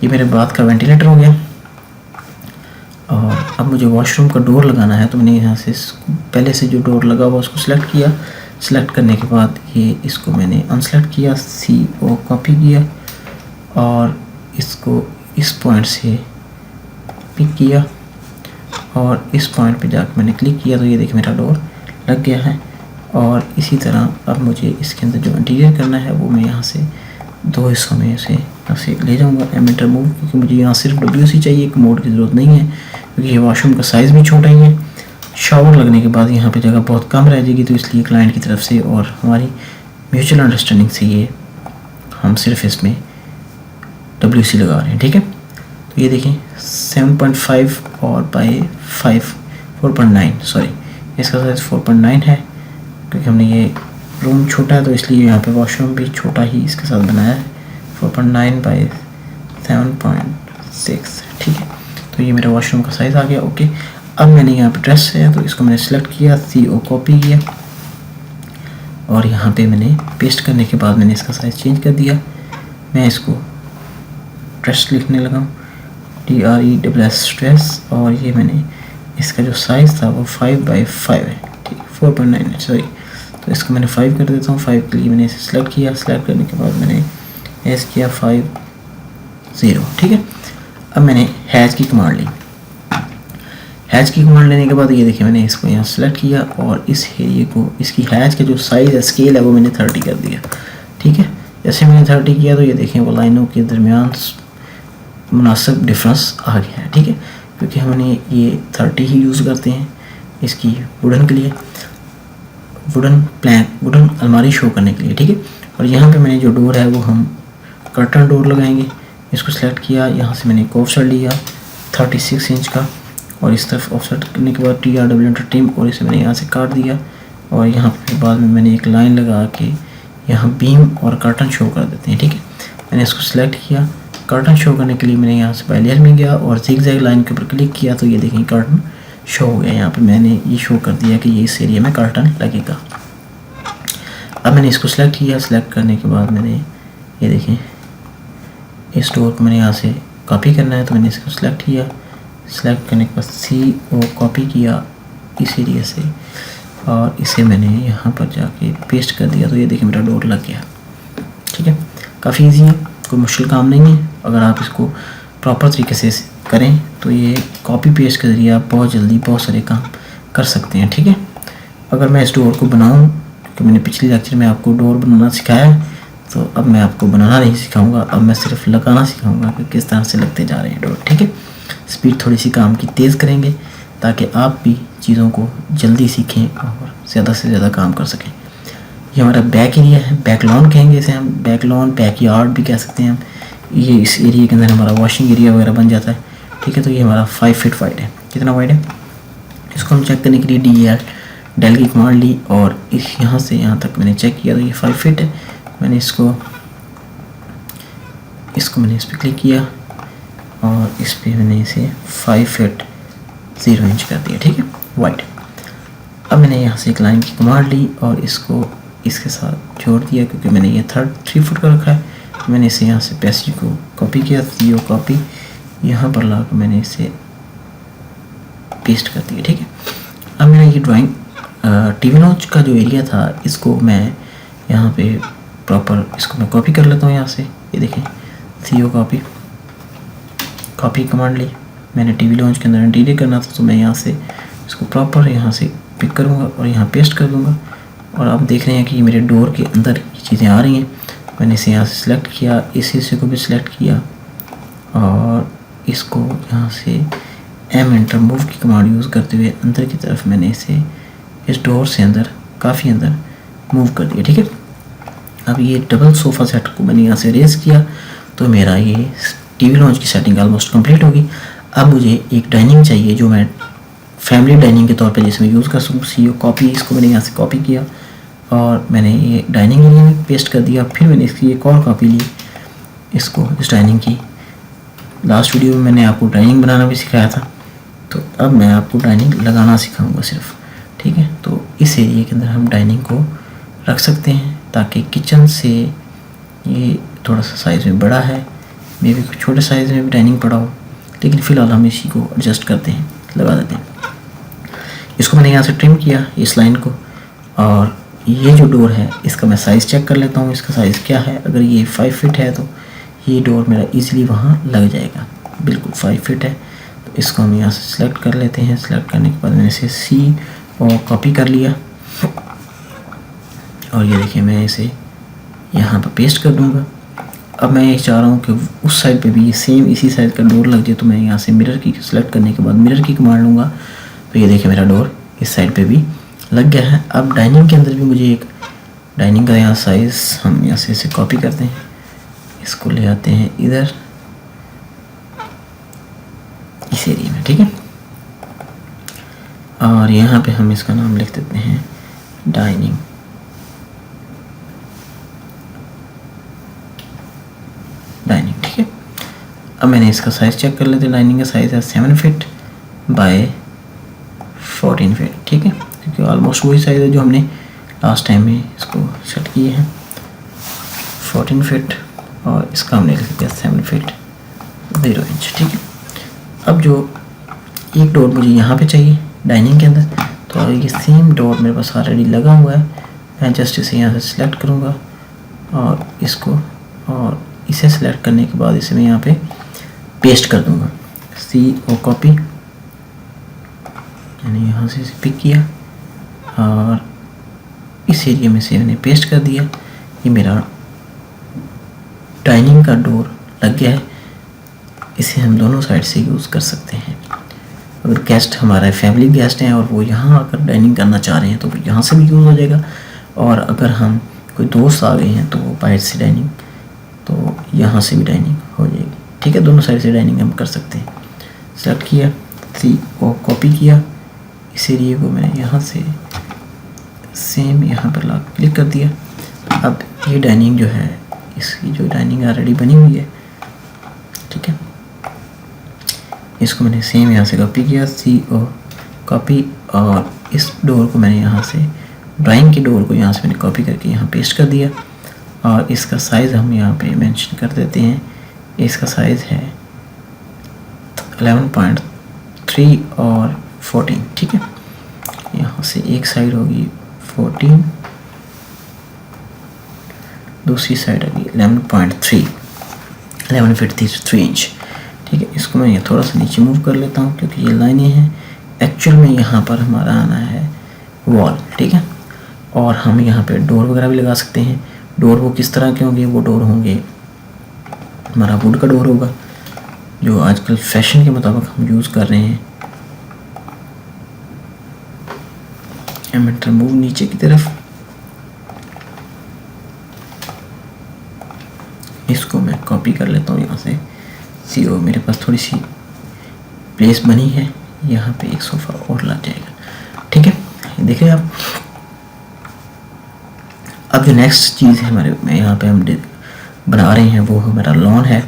ये मेरे बाथ का वेंटिलेटर हो गया। और अब मुझे वॉशरूम का डोर लगाना है, तो मैंने यहाँ से पहले से जो डोर लगा हुआ उसको सिलेक्ट किया। सिलेक्ट करने के बाद ये इसको मैंने अनसेलेक्ट किया, CO कॉपी किया और इसको इस पॉइंट से पिक किया और इस पॉइंट पे जाकर मैंने क्लिक किया, तो ये देखिए मेरा डोर लग गया है। और इसी तरह अब मुझे इसके अंदर जो इंटीरियर करना है वो मैं यहाँ से 2 हिस्सों में इसे यहाँ से ले जाऊँगा। एमिटर मूव, क्योंकि मुझे यहाँ सिर्फ WC चाहिए, कमोड की ज़रूरत नहीं है, क्योंकि ये वॉशरूम का साइज़ भी छोटा ही है। शावर लगने के बाद यहाँ पे जगह बहुत कम रह जाएगी, तो इसलिए क्लाइंट की तरफ से और हमारी म्यूचुअल अंडरस्टैंडिंग से ये हम सिर्फ इसमें WC लगा रहे हैं, ठीक है। तो ये देखें 7.5 और बाई 4.9 इसका साइज़ 4.9 है, क्योंकि हमने ये रूम छोटा है तो इसलिए यहाँ पे वॉशरूम भी छोटा ही इसके साथ बनाया है। 4.9 बाई 7.6, ठीक है। तो ये मेरा वॉशरूम का साइज़ आ गया, ओके। अब मैंने यहाँ पे ड्रेस है तो इसको मैंने सेलेक्ट किया, CO कॉपी किया और यहाँ पे मैंने पेस्ट करने के बाद मैंने इसका साइज़ चेंज कर दिया। मैं इसको ट्रेस लिखने लगा हूँ, TRESS स्ट्रेस, और ये मैंने इसका जो साइज़ था वो 5/5 है, ठीक, 4.9 सॉरी। तो इसको मैंने 5 कर देता हूँ। 5 के लिए मैंने इसे सेलेक्ट किया। सेलेक्ट करने के बाद मैंने एस किया 50, ठीक है। अब मैंने हैच की कमांड ली। हैच की कमांड लेने के बाद ये देखिए मैंने इसको यहाँ सेलेक्ट किया और इस एरिए को, इसकी हैच का जो साइज़ है, स्केल है, वो मैंने 30 कर दिया, ठीक है। जैसे मैंने 30 किया तो ये देखें वो लाइनों के दरमियान मुनासिब डिफरेंस आ गया है, ठीक है, क्योंकि हमने ये 30 ही यूज़ करते हैं इसकी वुडन के लिए, वुडन प्लैंक, वुडन अलमारी शो करने के लिए, ठीक है। और यहाँ पे मैंने जो डोर है वो हम कर्टन डोर लगाएंगे। इसको सेलेक्ट किया, यहाँ से मैंने एक ऑफसेट लिया 36 इंच का, और इस तरफ ऑफसेट करने के बाद TRW ट्रिम, और इसे मैंने यहाँ से काट दिया। और यहाँ पे बाद में मैंने एक लाइन लगा के यहाँ बीम और कर्टन शो कर देते हैं, ठीक है। मैंने इसको सेलेक्ट किया। कर्टन शो करने के लिए मैंने यहाँ से बाय लेयर में गया और ज़िगज़ैग लाइन के ऊपर क्लिक किया, तो ये देखें कर्टन शो हो गया। यहाँ पे मैंने ये शो कर दिया कि ये इस एरिया में कर्टन लगेगा। अब मैंने इसको सेलेक्ट किया। सेलेक्ट करने के बाद मैंने ये देखें इस डोर को मैंने यहाँ से कॉपी करना है, तो मैंने इसको सेलेक्ट किया। सेलेक्ट करने के बाद CO कॉपी किया इस एरिया से, और इसे मैंने यहाँ पर जाके पेस्ट कर दिया। तो ये देखिए मेरा डोर लग गया, ठीक है। काफ़ी इजी है, कोई मुश्किल काम नहीं है। अगर आप इसको प्रॉपर तरीके से करें तो ये कॉपी पेस्ट के ज़रिए आप बहुत जल्दी बहुत सारे काम कर सकते हैं, ठीक है। अगर मैं इस डोर को बनाऊँ, क्योंकि मैंने पिछले लेक्चर में आपको डोर बनाना सिखाया है, तो अब मैं आपको बनाना नहीं सिखाऊंगा, अब मैं सिर्फ लगाना सिखाऊंगा कि किस तरह से लगते जा रहे हैं डोर, ठीक है। स्पीड थोड़ी सी काम की तेज़ करेंगे ताकि आप भी चीज़ों को जल्दी सीखें और ज़्यादा से ज़्यादा काम कर सकें। ये हमारा बैक एरिया है, बैक लॉन कहेंगे इसे हम, बैक लॉन, बैक यार्ड भी कह सकते हैं हम। ये इस एरिया के अंदर हमारा वॉशिंग एरिया वगैरह बन जाता है, ठीक है। तो ये हमारा 5 फीट वाइड है। कितना वाइड है इसको हम चेक करने के लिए डेल की कमांड ली, और इस यहाँ से यहाँ तक मैंने चेक किया तो ये 5 फीट है। मैंने इसको मैंने इस पर क्लिक किया और इस पर मैंने इसे 5 फीट 0 इंच कर दिया, ठीक है, वाइड। अब मैंने यहाँ से एक लाइन की कमांड ली और इसको इसके साथ जोड़ दिया, क्योंकि मैंने ये 3 फुट का रखा है। मैंने इसे यहाँ से पैसेज को कॉपी किया, CO कॉपी, यहाँ पर ला कर मैंने इसे पेस्ट कर दिया, ठीक है। अब मैंने ये ड्राइंग TV लॉन्च का जो एरिया था, इसको मैं यहाँ पे प्रॉपर इसको मैं कॉपी कर लेता हूँ यहाँ से। ये देखें CO कॉपी कमांड ली। मैंने TV लॉन्च के अंदर इंटीरियर करना था, तो मैं यहाँ से इसको प्रॉपर यहाँ से पिक करूँगा और यहाँ पेस्ट कर दूँगा। और आप देख रहे हैं कि मेरे डोर के अंदर ये चीज़ें आ रही हैं। मैंने इसे यहाँ से सिलेक्ट किया, इस हिस्से को भी सिलेक्ट किया और इसको यहाँ से एंटर मूव की कमांड यूज़ करते हुए अंदर की तरफ मैंने इसे इस डोर से अंदर काफ़ी अंदर मूव कर दिया, ठीक है। अब ये डबल सोफ़ा सेट को मैंने यहाँ से रेज़ किया, तो मेरा ये TV लॉन्च की सेटिंग ऑलमोस्ट कंप्लीट होगी। अब मुझे एक डाइनिंग चाहिए जो मैं फैमिली डाइनिंग के तौर पे जिसमें यूज़ कर सकूँ। CO कॉपी, इसको मैंने यहाँ से कॉपी किया और मैंने ये डाइनिंग एरिया में पेस्ट कर दिया। फिर मैंने इसकी एक और कॉपी ली, इसको इस डाइनिंग की। लास्ट वीडियो में मैंने आपको डाइनिंग बनाना भी सिखाया था, तो अब मैं आपको डाइनिंग लगाना सिखाऊंगा सिर्फ, ठीक है। तो इस एरिया के अंदर हम डाइनिंग को रख सकते हैं, ताकि किचन से ये थोड़ा सा साइज़ में बड़ा है, मे भी कुछ छोटे साइज़ में भी डाइनिंग पड़ा हो, लेकिन फ़िलहाल हम इसी को एडजस्ट करते हैं, लगा देते हैं। इसको मैंने यहाँ से ट्रिम किया इस लाइन को, और ये जो डोर है इसका मैं साइज़ चेक कर लेता हूँ, इसका साइज़ क्या है। अगर ये 5 फीट है तो ये डोर मेरा इजीली वहाँ लग जाएगा, बिल्कुल 5 फीट है। तो इसको हम यहाँ से सिलेक्ट कर लेते हैं। सिलेक्ट करने के बाद मैंने इसे C और कॉपी कर लिया, और ये देखिए मैं इसे यहाँ पर पेस्ट कर दूँगा। अब मैं ये चाह रहा हूँ कि उस साइड पे भी ये सेम इसी साइज़ का डोर लग जाए, तो मैं यहाँ से मिरर की सेलेक्ट करने के बाद मिरर की कमांड लूँगा, तो ये देखिए मेरा डोर इस साइड पे भी लग गया है। अब डाइनिंग के अंदर भी मुझे एक डाइनिंग का यहाँ साइज़ हम यहाँ से इसे कॉपी करते हैं, इसको ले आते हैं इधर इस एरिया में, ठीक है। और यहाँ पे हम इसका नाम लिख देते हैं डाइनिंग। ठीक है। अब मैंने इसका साइज़ चेक कर लेते हैं। डाइनिंग का साइज़ है 7 फीट बाय 14 फीट, ठीक है, क्योंकि ऑलमोस्ट वही साइज़ है जो हमने लास्ट टाइम में इसको सेट किए हैं 14 फीट और इसका हमने लिख दिया 7 फीट 0 इंच। ठीक है, अब जो एक डोर मुझे यहाँ पे चाहिए डाइनिंग के अंदर, तो ये सेम डोर मेरे पास ऑलरेडी लगा हुआ है। मैं जस्ट इसे यहाँ से सिलेक्ट करूँगा और इसको, और इसे सिलेक्ट करने के बाद इसे मैं यहाँ पे पेस्ट कर दूँगा। CO कॉपी, मैंने यहाँ से इसे पिक किया और इस एरिया में से मैंने पेस्ट कर दिया। ये मेरा डाइनिंग का डोर लग गया है। इसे हम दोनों साइड से यूज़ कर सकते हैं। अगर गेस्ट हमारे फैमिली गेस्ट हैं और वो यहाँ आकर डाइनिंग करना चाह रहे हैं तो यहाँ से भी यूज़ हो जाएगा, और अगर हम कोई दोस्त आ गए हैं तो वो बाहर से डाइनिंग, तो यहाँ से भी डाइनिंग हो जाएगी। ठीक है, दोनों साइड से डाइनिंग हम कर सकते हैं। सेलेक्ट किया, CO कॉपी किया, इस एरिए को मैंने यहाँ से सेम यहाँ पर ला क्लिक कर दिया। अब ये डाइनिंग जो है, इसकी जो डाइनिंग ऑलरेडी बनी हुई है, ठीक है, इसको मैंने सेम यहाँ से कॉपी किया, CO कॉपी, और इस डोर को मैंने यहाँ से, ड्राइंग की डोर को यहाँ से मैंने कॉपी करके यहाँ पेस्ट कर दिया। और इसका साइज़ हम यहाँ पे मेंशन कर देते हैं। इसका साइज़ है 11.3 और 14। ठीक है, यहाँ से एक साइड होगी 14, दूसरी साइड होगी 11.3, 11 फीट 3 इंच। ठीक है, इसको मैं ये थोड़ा सा नीचे मूव कर लेता हूँ क्योंकि ये लाइनें हैं। एक्चुअल में यहाँ पर हमारा आना है वॉल। ठीक है, और हम यहाँ पे डोर वगैरह भी लगा सकते हैं। डोर वो किस तरह के होंगे? वो डोर होंगे, हमारा वुड का डोर होगा जो आजकल फैशन के मुताबिक हम यूज़ कर रहे हैं। एंटर मूव नीचे की तरफ, इसको मैं कॉपी कर लेता हूँ यहाँ से। CO मेरे पास थोड़ी सी प्लेस बनी है, यहाँ पे एक सोफ़ा और लग जाएगा। ठीक है, देख रहे हैं आप। अब जो नेक्स्ट चीज़ है हमारे में यहाँ पे हम बना रहे हैं वो हमारा लॉन है,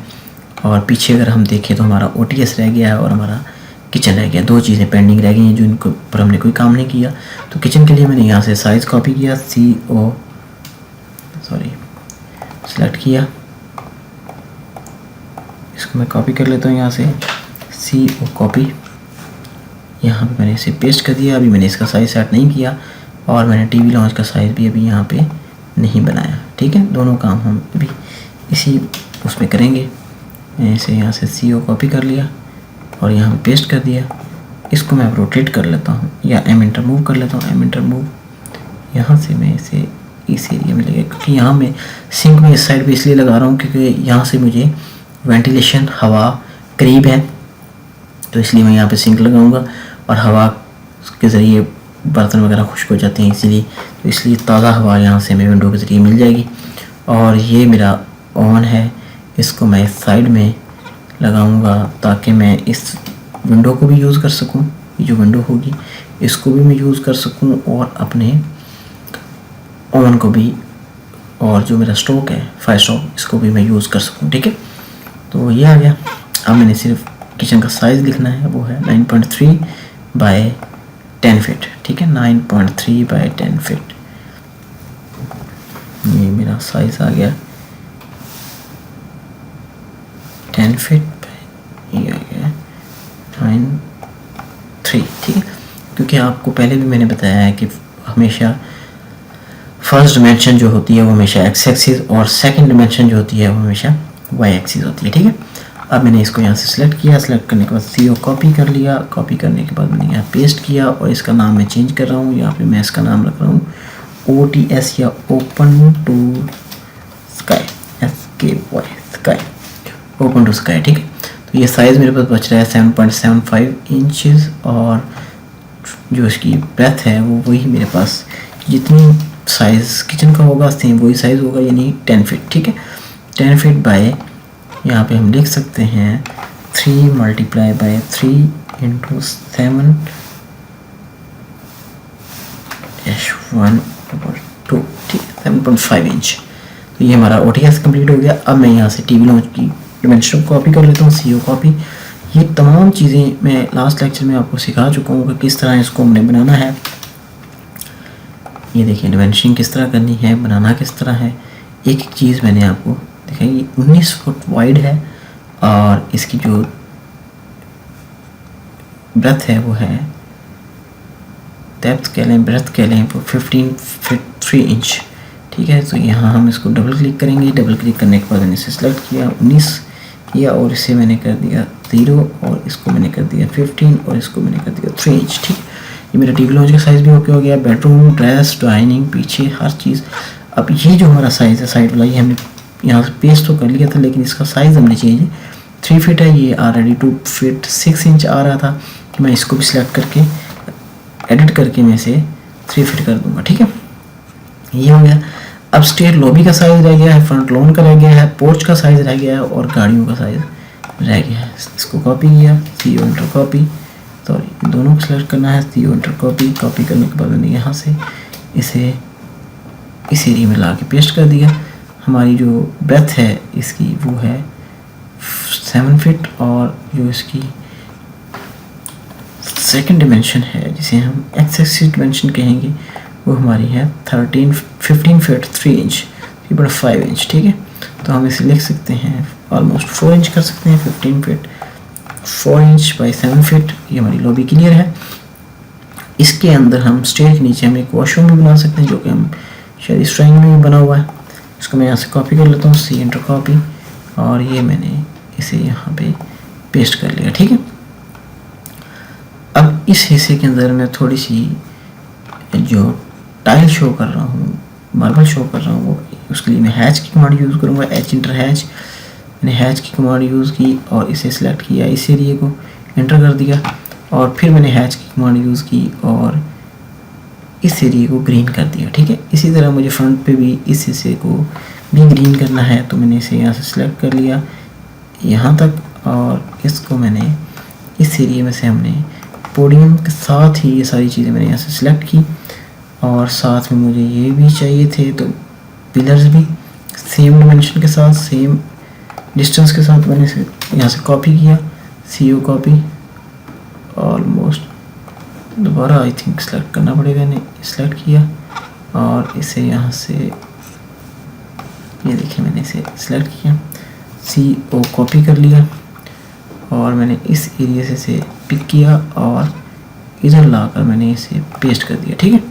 और पीछे अगर हम देखें तो हमारा OTS रह गया है और हमारा किचन रह गया। दो चीज़ें पेंडिंग रह गई हैं जिनको पर हमने कोई काम नहीं किया। तो किचन के लिए मैंने यहाँ से साइज़ कॉपी किया, सेलेक्ट किया, इसको मैं कॉपी कर लेता हूँ यहाँ से, CO कॉपी, यहाँ पे मैंने इसे पेस्ट कर दिया। अभी मैंने इसका साइज़ सेट नहीं किया और मैंने TV लॉन्च का साइज़ भी अभी यहाँ पे नहीं बनाया। ठीक है, दोनों काम हम अभी इसी उसमें करेंगे। मैंने इसे यहाँ से CO कॉपी कर लिया और यहाँ पे पेस्ट कर दिया। इसको मैं रोटेट कर लेता हूँ या एंटर मूव कर लेता हूँ। एंटर मूव, यहाँ से मैं इसे इस एरिया में लगे, क्योंकि यहाँ मैं सिंक में इस साइड पे इसलिए लगा रहा हूँ क्योंकि यहाँ से मुझे वेंटिलेशन, हवा करीब है, तो इसलिए मैं यहाँ पे सिंक लगाऊंगा और हवा के ज़रिए बर्तन वगैरह खुश्क हो जाते हैं, इसीलिए तो इसलिए ताज़ा हवा यहाँ से हमें विंडो के ज़रिए मिल जाएगी। और ये मेरा ओवन है, इसको मैं इस साइड में लगाऊंगा ताकि मैं इस विंडो को भी यूज़ कर सकूं। ये जो विंडो होगी इसको भी मैं यूज़ कर सकूं और अपने ओवन को भी, और जो मेरा स्टोव है फायर स्टोव, इसको भी मैं यूज़ कर सकूं। ठीक है, तो ये आ गया। अब मैंने सिर्फ किचन का साइज़ लिखना है, वो है 9.3 बाय 10 फीट। ठीक है, 9.3 बाय 10 फीट, ये मेरा साइज़ आ गया 10 फीट, ये आ गया 9.3। ठीक है, क्योंकि आपको पहले भी मैंने बताया है कि हमेशा फर्स्ट डिमेंशन जो होती है वो हमेशा एक्स एक्सिस और सेकंड डिमेंशन जो होती है वो हमेशा वाई एक्सिस होती है। ठीक है, अब मैंने इसको यहाँ से सिलेक्ट किया, सिलेक्ट करने के बाद CO कॉपी कर लिया, कॉपी करने के बाद मैंने यहाँ पेस्ट किया और इसका नाम मैं चेंज कर रहा हूँ। यहाँ पे मैं इसका नाम रख रहा हूँ OTS या open to sky, SKY sky, open to sky. ठीक है, तो ये साइज़ मेरे पास बच रहा है 7.75 इंचज़ और जो इसकी ब्रेथ है वो वही मेरे पास जितनी साइज़ किचन का होगा सेम वही साइज़ होगा, यानी 10 फीट। ठीक है, 10 फीट बाय, यहाँ पे हम लिख सकते हैं 3 मल्टीप्लाई बाय 3 इंटू 7 1/2। ठीक है, 7.5 इंच। तो ये हमारा OTS कंप्लीट हो गया। अब मैं यहाँ से TV लॉन्च की डिमेंशन कॉपी कर लेता हूँ, CO कॉपी। ये तमाम चीज़ें मैं लास्ट लेक्चर में आपको सिखा चुका हूँ कि किस तरह इसको हमने बनाना है। ये देखिए डिमेंशनिंग किस तरह करनी है, बनाना किस तरह है। एक एक चीज़ मैंने आपको दिखाई। ये 19 फुट वाइड है और इसकी जो ब्रेथ है वो है, डेप्थ कह लें ब्रेथ कह लें, वो 15 फीट 3 इंच। ठीक है, तो यहाँ हम इसको डबल क्लिक करेंगे। डबल क्लिक करने के बाद मैंने इसे सेलेक्ट किया, 19 किया और इसे मैंने कर दिया 0 और इसको मैंने कर दिया 15 और इसको मैंने कर दिया 3 इंच। ठीक, ये मेरा टीवी लॉन्च का साइज़ भी ओके हो गया। बेडरूम, ड्रेस, डाइनिंग, पीछे हर चीज़। अब ये जो हमारा साइज़ है साइड वाला, ये हमने यहाँ से पेस्ट तो कर लिया था, लेकिन इसका साइज़ हमने चेंज 3 फीट है, ये ऑलरेडी 2 फीट 6 इंच आ रहा था। कि मैं इसको भी सिलेक्ट करके एडिट करके मैं इसे 3 फीट कर दूंगा। ठीक है, ये हो गया। अब स्टेयर लॉबी का साइज़ रह गया है, फ्रंट लॉन का रह गया है, पोर्च का साइज़ रह गया है और गाड़ियों का साइज़ रह गया है। इसको कॉपी किया, CO एंटर कॉपी, सॉरी दोनों को सिलेक्ट करना है, CO एंटर कॉपी। कॉपी करने के बाद मैंने यहाँ से इसे इस एरिया में ला के पेस्ट कर दिया। हमारी जो ब्रेथ है इसकी वो है 7 फीट और जो इसकी सेकंड डिमेंशन है जिसे हम एक्स एक्सिस डिमेंशन कहेंगे वो हमारी है 15 फीट 3 इंच, 3.5 इंच। ठीक है, तो हम इसे लिख सकते हैं ऑलमोस्ट 4 इंच कर सकते हैं। 15 फीट 4 इंच बाई 7 फीट, ये हमारी लॉबी क्लियर है। इसके अंदर हम स्टेयर के नीचे हम एक वॉशरूम भी बना सकते हैं जो कि हम शायद इस ड्राइंग में भी बना हुआ है। इसको मैं यहाँ से कॉपी कर लेता हूँ, C एंटर कॉपी, और ये मैंने इसे यहाँ पे पेस्ट कर लिया। ठीक है, अब इस हिस्से के अंदर मैं थोड़ी सी जो टाइल शो कर रहा हूँ, मार्बल शो कर रहा हूँ, उसके लिए मैं हैच की कमांड यूज़ करूँगा। H इंटर हैच, मैंने हैच की कमांड यूज़ की और इसे सिलेक्ट किया, इस एरिए को एंटर कर दिया और फिर मैंने हैच की कमांड यूज़ की और इस एरिए को ग्रीन कर दिया। ठीक है, इसी तरह मुझे फ्रंट पे भी इस हिस्से को भी ग्रीन करना है, तो मैंने इसे यहाँ से सिलेक्ट कर लिया यहाँ तक और इसको मैंने इस एरिए में से हमने पोडियम के साथ ही ये सारी चीज़ें मैंने यहाँ से सिलेक्ट की और साथ में मुझे ये भी चाहिए थे, तो पिलर्स भी सेम डिमेंशन के साथ, सेम डिस्टेंस के साथ मैंने इसे यहाँ से कॉपी किया, CO कॉपी, ऑलमोस्ट दोबारा आई थिंक सेलेक्ट करना पड़ेगा, नहीं सेलेक्ट किया और इसे यहाँ से ये देखिए मैंने इसे सिलेक्ट किया, CO कॉपी कर लिया और मैंने इस एरिया से इसे पिक किया और इधर लाकर मैंने इसे पेस्ट कर दिया। ठीक है,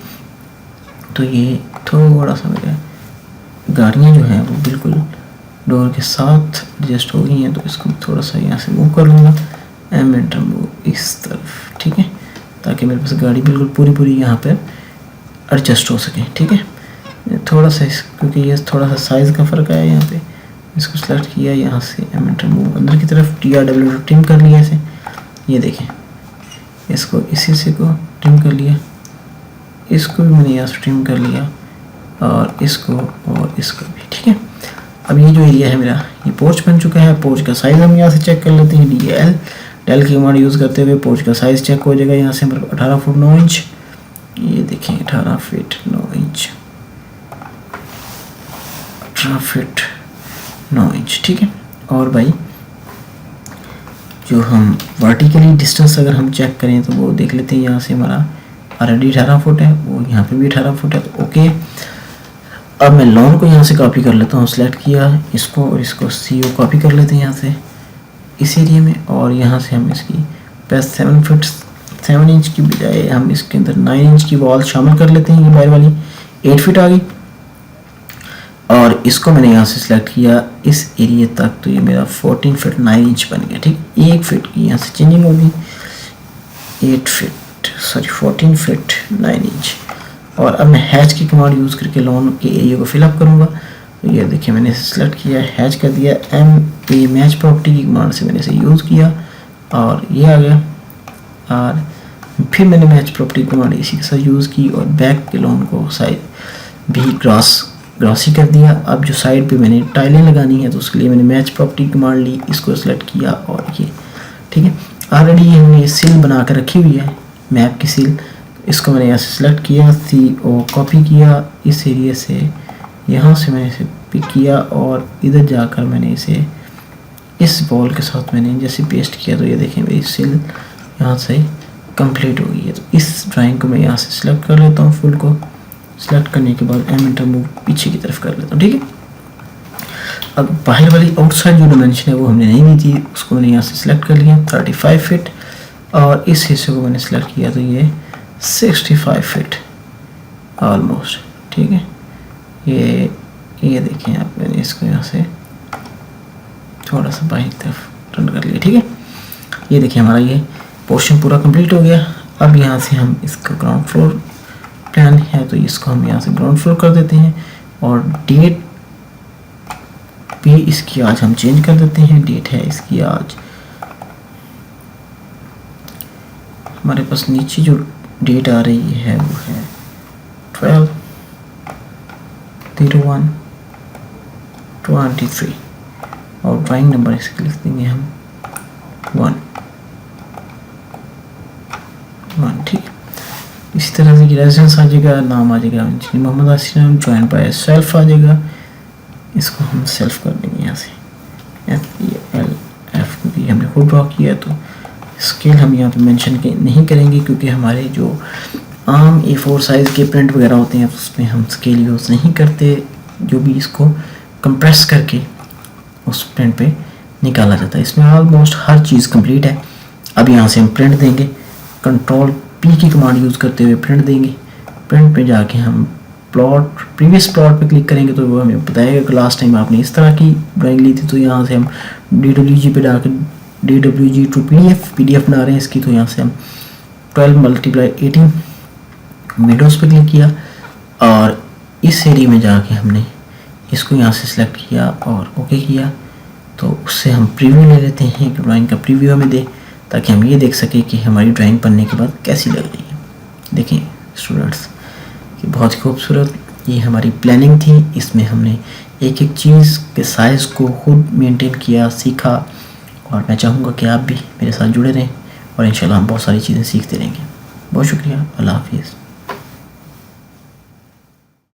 तो ये थोड़ा सा मेरा गाड़ियाँ जो हैं वो बिल्कुल डोर के साथ एडजस्ट हो गई हैं, तो इसको थोड़ा सा यहाँ से मूव कर लूँगा, M एंटर मूव इस तरफ। ठीक है, ताकि मेरे पास गाड़ी बिल्कुल पूरी यहाँ पर एडजस्ट हो सके। ठीक है, थोड़ा सा क्योंकि ये थोड़ा सा साइज़ का फ़र्क आया यहाँ पे, इसको सेलेक्ट किया यहाँ से M एंटर मूव अंदर की तरफ, TRW ट्रिम कर लिया इसे। ये देखें, इसको इसी से को ट्रिम कर लिया, इसको भी मैंने यहाँ से ट्रिम कर लिया और इसको भी। ठीक है, अब ये जो एरिया है मेरा, ये पोर्च बन चुका है। पोर्च का साइज़ हम यहाँ से चेक कर लेते हैं, डेल की कमांड यूज़ करते हुए पोर्च का साइज़ चेक हो जाएगा। यहाँ से हमारे 18 फुट 9 इंच, ये देखें 18 फीट 9 इंच, 18 फीट 9 इंच। ठीक है, और भाई जो हम वर्टिकली डिस्टेंस अगर हम चेक करें तो वो देख लेते हैं। यहाँ से हमारा ऑलरेडी 18 फुट है, वो यहाँ पे भी 18 फुट है, तो ओके। अब मैं लॉन को यहाँ से कॉपी कर लेता हूँ, सेलेक्ट किया इसको और इसको CO कॉपी कर लेते हैं यहाँ से इस एरिया में, और यहाँ से हम इसकी प्लस 7 फीट 7 इंच की बजाय हम इसके अंदर 9 इंच की वॉल शामिल कर लेते हैं। ये बाहर वाली 8 फीट आ गई और इसको मैंने यहाँ से सिलेक्ट किया इस एरिया तक, तो ये मेरा 14 फीट 9 इंच बन गया। ठीक, 1 फीट की यहाँ से चेंजिंग होगी, 14 फीट 9 इंच। और अब मैं हैच की कमांड यूज़ करके लॉन के एरिया को फिलअप करूँगा। तो ये देखिए मैंने सिलेक्ट किया, हैच कर दिया, MA मैच प्रॉपर्टी की कमांड से मैंने इसे यूज़ किया और ये आ गया। और फिर मैंने मैच प्रॉपर्टी कमांड इसी के साथ यूज़ की और बैक के लॉन को साइड भी ग्रॉसी कर दिया। अब जो साइड पे मैंने टाइलें लगानी है तो उसके लिए मैंने मैच प्रॉपर्टी कमांड ली, इसको सेलेक्ट किया और ये ठीक है। ऑलरेडी ये हमने सील बना कर रखी हुई है, मैप की सील, इसको मैंने यहाँ से सिलेक्ट किया, CO कॉपी किया इस एरिया से, यहाँ से मैंने इसे पिक किया और इधर जाकर मैंने इसे इस बॉल के साथ मैंने जैसे पेस्ट किया। तो ये देखें मेरी सील यहाँ से कंप्लीट हो गई है। तो इस ड्राइंग को मैं यहाँ से सिलेक्ट कर लेता हूँ फुल को सेलेक्ट करने के बाद एम एंटर मूव पीछे की तरफ कर लेता हूँ, ठीक है। अब बाहर वाली आउटसाइड जो डायमेंशन है वो हमने नहीं दी थी, उसको मैंने यहाँ से सिलेक्ट कर लिया 35 फीट, और इस हिस्से को मैंने सेलेक्ट किया तो ये 65 फीट ऑलमोस्ट, ठीक है। ये देखें आप, मैंने इसको यहाँ से थोड़ा सा बाहर की तरफ टर्न कर लिया, ठीक है। ये देखिए हमारा ये पोर्शन पूरा कंप्लीट हो गया। अब यहाँ से हम इसका ग्राउंड फ्लोर प्लान है तो इसको हम यहाँ से ग्राउंड फ्लोर कर देते हैं, और डेट भी इसकी आज हम चेंज कर देते हैं। डेट है इसकी आज, हमारे पास नीचे जो डेट आ रही है वो है 12/01/23, और ड्राइंग नंबर इसके लिख देंगे हम 1, ठीक है। इसी तरह से रेजिडेंस आ जाएगा, नाम आ जाएगा engineer Mohammad Asim, join by self आ जाएगा, इसको हम सेल्फ कर देंगे यहाँ से FELF, क्योंकि हमने खुद ड्रॉ किया है। तो स्केल हम यहाँ पे मेंशन नहीं करेंगे, क्योंकि हमारे जो आम A4 साइज़ के प्रिंट वगैरह होते हैं उसमें हम स्केल यूज़ नहीं करते, जो भी इसको कंप्रेस करके उस प्रिंट पे निकाला जाता है। इसमें ऑलमोस्ट हर चीज़ कंप्लीट है। अब यहाँ से हम प्रिंट देंगे, कंट्रोल P की कमांड यूज़ करते हुए प्रिंट देंगे। प्रिंट पे जाके हम प्लॉट, प्रीवियस प्लॉट पे क्लिक करेंगे तो वो हमें बताएगा कि लास्ट टाइम आपने इस तरह की ड्राइंग ली थी। तो यहाँ से हम DWG पे जाकर DWG टू PDF बना रहे हैं इसकी, तो यहाँ से हम 12/18 विंडोज़ पे क्लिक किया, और इस एरिया में जाके हमने इसको यहाँ से सिलेक्ट किया और ओके किया। तो उससे हम प्रीव्यू ले लेते हैं कि ड्राइंग का प्रीव्यू हमें दे, ताकि हम ये देख सकें कि हमारी ड्राइंग बनने के बाद कैसी लग रही है। देखें स्टूडेंट्स कि बहुत ही खूबसूरत ये हमारी प्लानिंग थी। इसमें हमने एक एक चीज़ के साइज़ को खुद मेंटेन किया, सीखा, और मैं चाहूँगा कि आप भी मेरे साथ जुड़े रहें और इंशाल्लाह हम बहुत सारी चीज़ें सीखते रहेंगे। बहुत शुक्रिया, अल्लाह हाफिज़।